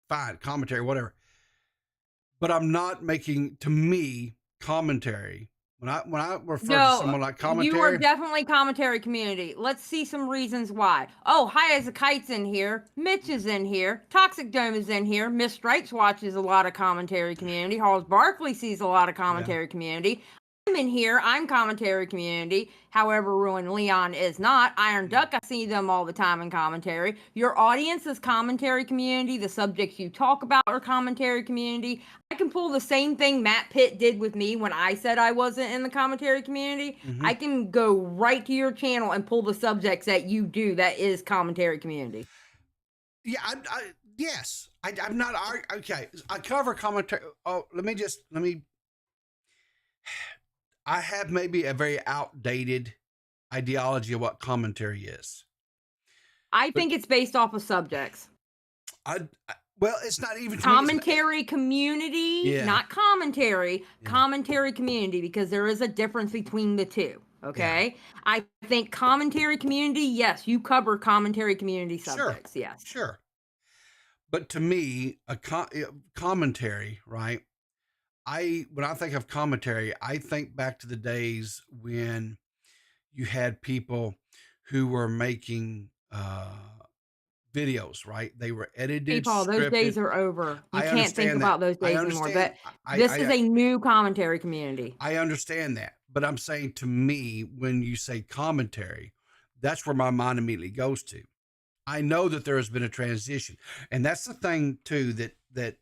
fine, commentary, whatever. But I'm not making, to me, commentary. When I refer to someone like commentary, you are definitely commentary community. Let's see some reasons why. Oh, High as a Kite's in here. Mitch is in here. Toxic Dome is in here. Miss Stripes watches a lot of commentary community. Halls Barkley sees a lot of commentary community. in here. I'm commentary community. However, Ruin Leon is not. Iron Duck, I see them all the time in commentary. Your audience is commentary community. The subjects you talk about are commentary community. I can pull the same thing Matt Pitt did with me when I said I wasn't in the commentary community. I can go right to your channel and pull the subjects that you do that is commentary community. Yeah, yes. I'm not okay. I cover commentary. Oh, let me. I have maybe a very outdated ideology of what commentary is. I think it's based off of subjects. Well, it's not even commentary community, Yeah. not commentary, commentary community, because there is a difference between the two. Okay. I think commentary community, yes, you cover commentary community subjects. Yes. Sure. But to me, a commentary, right? When I think of commentary, I think back to the days when you had people who were making videos, right? They were edited. Hey, Paul, those scripted. days are over. You I can't think understand about that. those I days anymore. understand. But this is a new commentary community. I understand that. But I'm saying, to me, when you say commentary, that's where my mind immediately goes to. I know that there has been a transition. And that's the thing too, that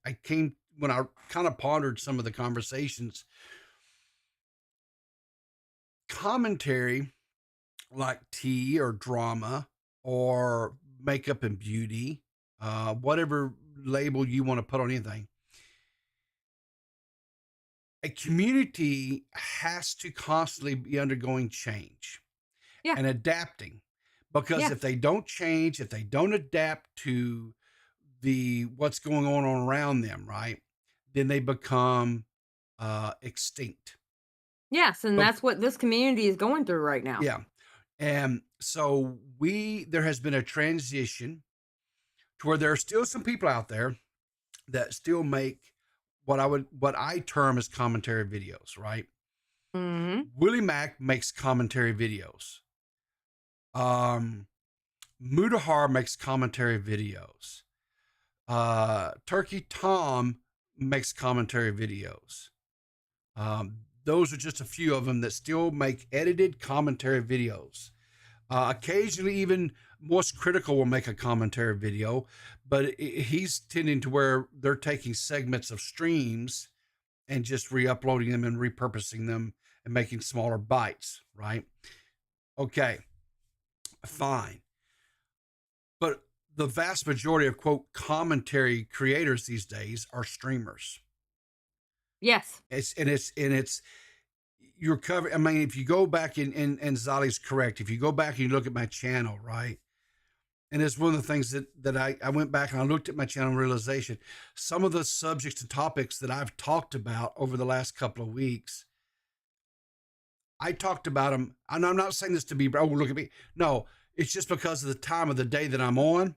I came, when I kind of pondered some of the conversations. Commentary, like tea or drama or makeup and beauty, whatever label you want to put on anything, a community has to constantly be undergoing change and adapting, because if they don't change, if they don't adapt to what's going on around them, right, then they become extinct. Yes, and that's what this community is going through right now. Yeah. And so there has been a transition to where there are still some people out there that still make what I term as commentary videos, right? Willie Mack makes commentary videos. Mudahar makes commentary videos. Turkey Tom makes commentary videos. Those are just a few of them that still make edited commentary videos. Occasionally, even Most Critical will make a commentary video, but he's tending to where they're taking segments of streams and just re-uploading them and repurposing them and making smaller bites, right? Okay, fine. But the vast majority of, quote, commentary creators these days are streamers. Yes. You're covering. I mean, if you go back and Zali's correct. If you go back and you look at my channel, right? And it's one of the things that I went back and I looked at my channel and realization, some of the subjects and topics that I've talked about over the last couple of weeks, I talked about them. And I'm not saying this to be, oh, look at me. No, it's just because of the time of the day that I'm on.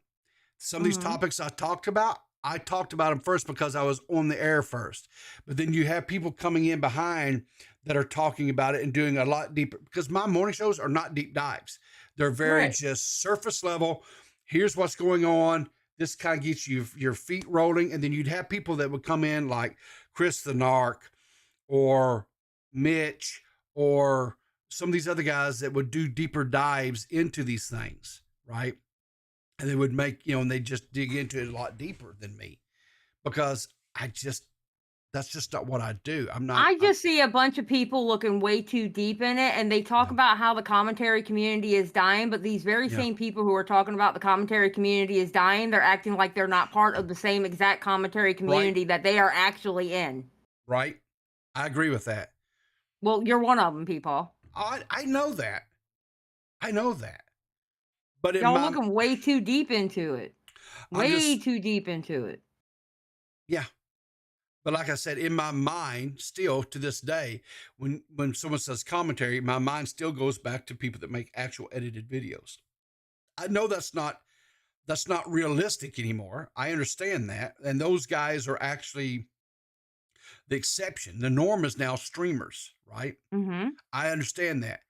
Some of these topics I talked about them first because I was on the air first. But then you have people coming in behind that are talking about it and doing a lot deeper, because my morning shows are not deep dives. They're very just surface level. Here's what's going on. This kind of gets you your feet rolling. And then you'd have people that would come in like Chris the Narc or Mitch or some of these other guys that would do deeper dives into these things, right? And they would make, and they just dig into it a lot deeper than me, because that's just not what I do. I just see a bunch of people looking way too deep in it, and they talk about how the commentary community is dying, but these very same people who are talking about the commentary community is dying, they're acting like they're not part of the same exact commentary community that they are actually in. Right. I agree with that. Well, you're one of them, people. I know that. I know that. But y'all looking way too deep into it. Way too deep into it. Yeah. But like I said, in my mind, still to this day, when someone says commentary, my mind still goes back to people that make actual edited videos. I know that's not realistic anymore. I understand that. And those guys are actually the exception. The norm is now streamers, right? I understand that.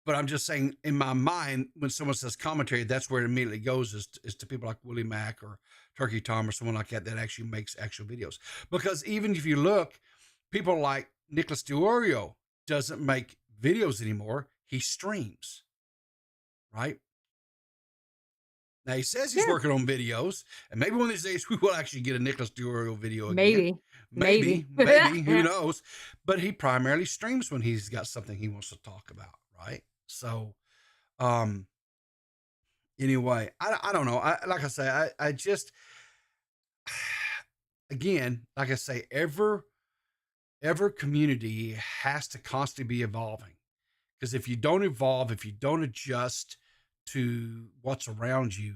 But I'm just saying, in my mind, when someone says commentary, that's where it immediately goes is to people like Willie Mack or Turkey Tom or someone like that actually makes actual videos. Because even if you look, people like Nicholas DeOrio doesn't make videos anymore. He streams, right? Now he says he's working on videos, and maybe one of these days we will actually get a Nicholas DeOrio video again. Maybe, who knows? But he primarily streams when he's got something he wants to talk about, right? So, anyway, I don't know. Like I say, I just, again, like I say, every community has to constantly be evolving, because if you don't evolve, if you don't adjust to what's around you,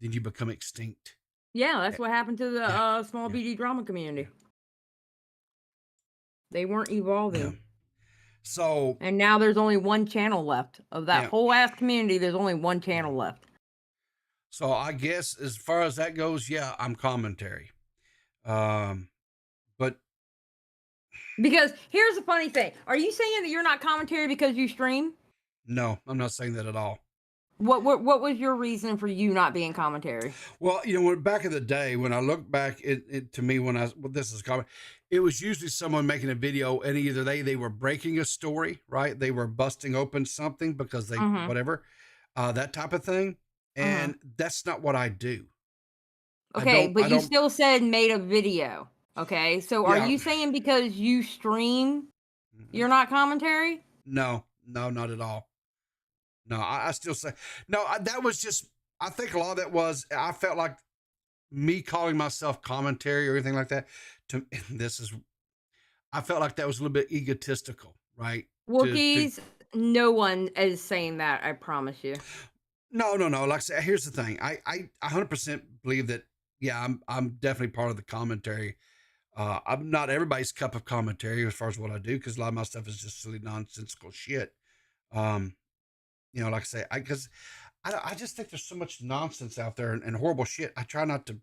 then you become extinct. Yeah, that's what happened to the small BD drama community. They weren't evolving. So, and now there's only one channel left of that whole ass community. There's only one channel left. So I guess as far as that goes, yeah, I'm commentary. But because here's the funny thing: are you saying that you're not commentary because you stream? No, I'm not saying that at all. What was your reason for you not being commentary? Well, you know, back in the day, when I look back, to me, this is comment, it was usually someone making a video, and either they were breaking a story, right? They were busting open something because they whatever, that type of thing, and that's not what I do. Okay, but you still said made a video. Okay, so are you saying because you stream, you're not commentary? No, not at all. No, I still say, no, that was just, I think a lot of that was, I felt like me calling myself commentary or anything like that. I felt like that was a little bit egotistical, right? Wookiees, no one is saying that, I promise you. No. Like I said, here's the thing. I 100% believe that, yeah, I'm definitely part of the commentary. I'm not everybody's cup of commentary as far as what I do, because a lot of my stuff is just silly, nonsensical shit. You know, like I say, because I just think there's so much nonsense out there and horrible shit. I try not to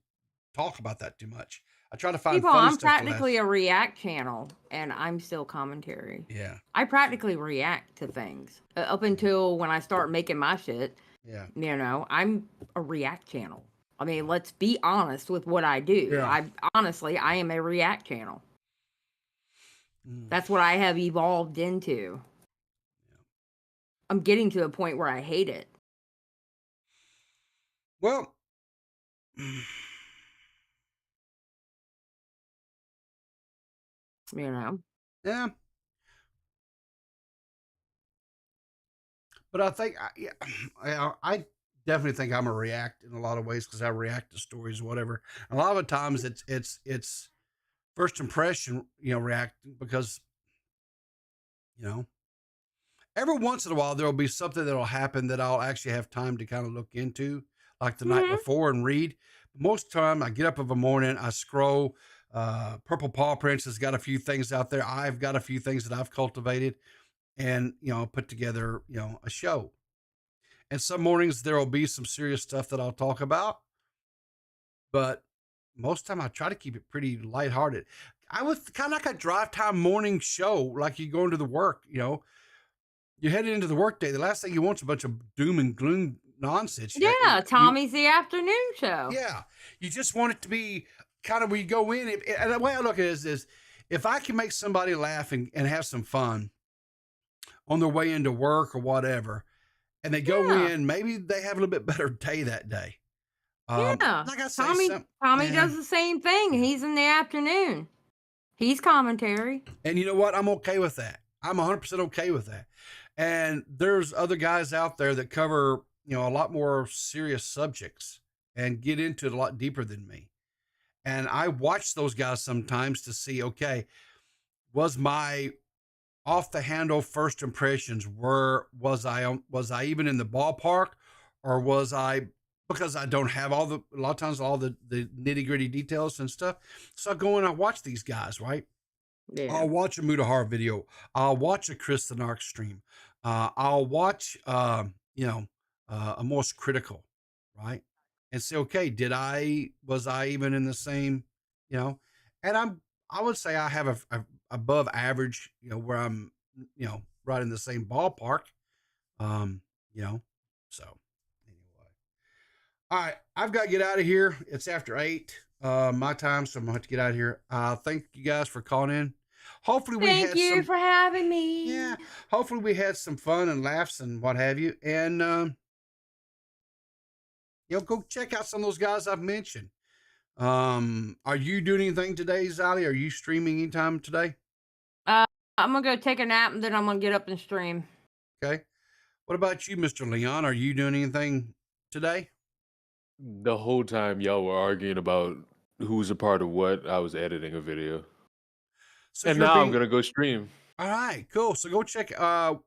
talk about that too much. I try to find funny I'm stuff. I'm practically a react channel, and I'm still commentary. Yeah. I practically react to things up until when I start making my shit. Yeah. You know, I'm a react channel. I mean, let's be honest with what I do. Yeah. I am a react channel. That's what I have evolved into. I'm getting to a point where I hate it. Well, you know. Yeah. But I think, I definitely think I'm a react in a lot of ways, because I react to stories, or whatever. A lot of the times it's first impression, you know, reacting, because, you know, every once in a while, there'll be something that'll happen that I'll actually have time to kind of look into, like the night before, and read. Most of the time, I get up of a morning, I scroll. Purple Paw Prince has got a few things out there. I've got a few things that I've cultivated, and, you know, put together, you know, a show. And some mornings there will be some serious stuff that I'll talk about, but most of the time I try to keep it pretty lighthearted. I was kind of like a drive time morning show, like you go into the work, you know, you're heading into the workday. The last thing you want is a bunch of doom and gloom nonsense. Yeah, Tommy's the afternoon show. Yeah, you just want it to be kind of where you go in. And the way I look at it is if I can make somebody laugh and have some fun on their way into work or whatever, and they go in, maybe they have a little bit better day that day. Like I say, Tommy does the same thing. He's in the afternoon. He's commentary. And you know what? I'm okay with that. I'm 100% okay with that. And there's other guys out there that cover, you know, a lot more serious subjects and get into it a lot deeper than me. And I watch those guys sometimes to see, okay, was my off the handle first impressions, was I even in the ballpark, or was I, because I don't have a lot of times all the nitty gritty details and stuff. So I go and I watch these guys, right? Yeah. I'll watch a Mudahar video. I'll watch a Chris the Narc stream. I'll watch, you know, a Most Critical, right? And say, okay, was I even in the same, you know? And I would say I have a above average, you know, where I'm, you know, right in the same ballpark, you know, so anyway. All right, I've got to get out of here. It's after 8, my time, so I'm going to have to get out of here. Thank you guys for calling in. Hopefully we Thank had you some, for having me. yeah, hopefully we had some fun and laughs and what have you. And, go check out some of those guys I've mentioned. Are you doing anything today, Zali? Are you streaming anytime today? I'm gonna go take a nap and then I'm gonna get up and stream. Okay. What about you, Mr. Leon? Are you doing anything today? The whole time y'all were arguing about who's a part of what, I was editing a video. So And now I'm gonna go stream. All right, cool. So go check Kick. Are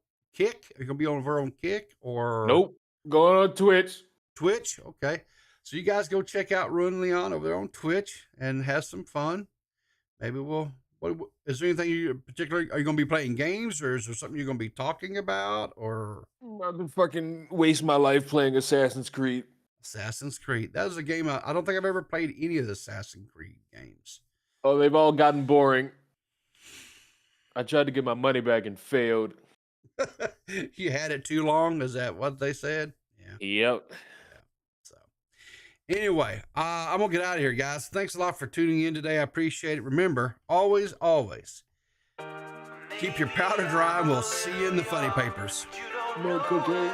you gonna be over on Kick or Nope. Going on Twitch. Twitch? Okay. So you guys go check out Ruin Leon over there on Twitch and have some fun. Maybe what is there anything you particularly are you gonna be playing games or is there something you're gonna be talking about or I've been fucking waste my life playing Assassin's Creed. Assassin's Creed? That was a game I don't think I've ever played any of the Assassin's Creed games. Oh, they've all gotten boring. I tried to get my money back and failed. You had it too long? Is that what they said? Yeah. Yep. So anyway, I'm gonna get out of here, guys. Thanks a lot for tuning in today. I appreciate it. Remember, always keep your powder dry and we'll see you in the funny papers. No cooking.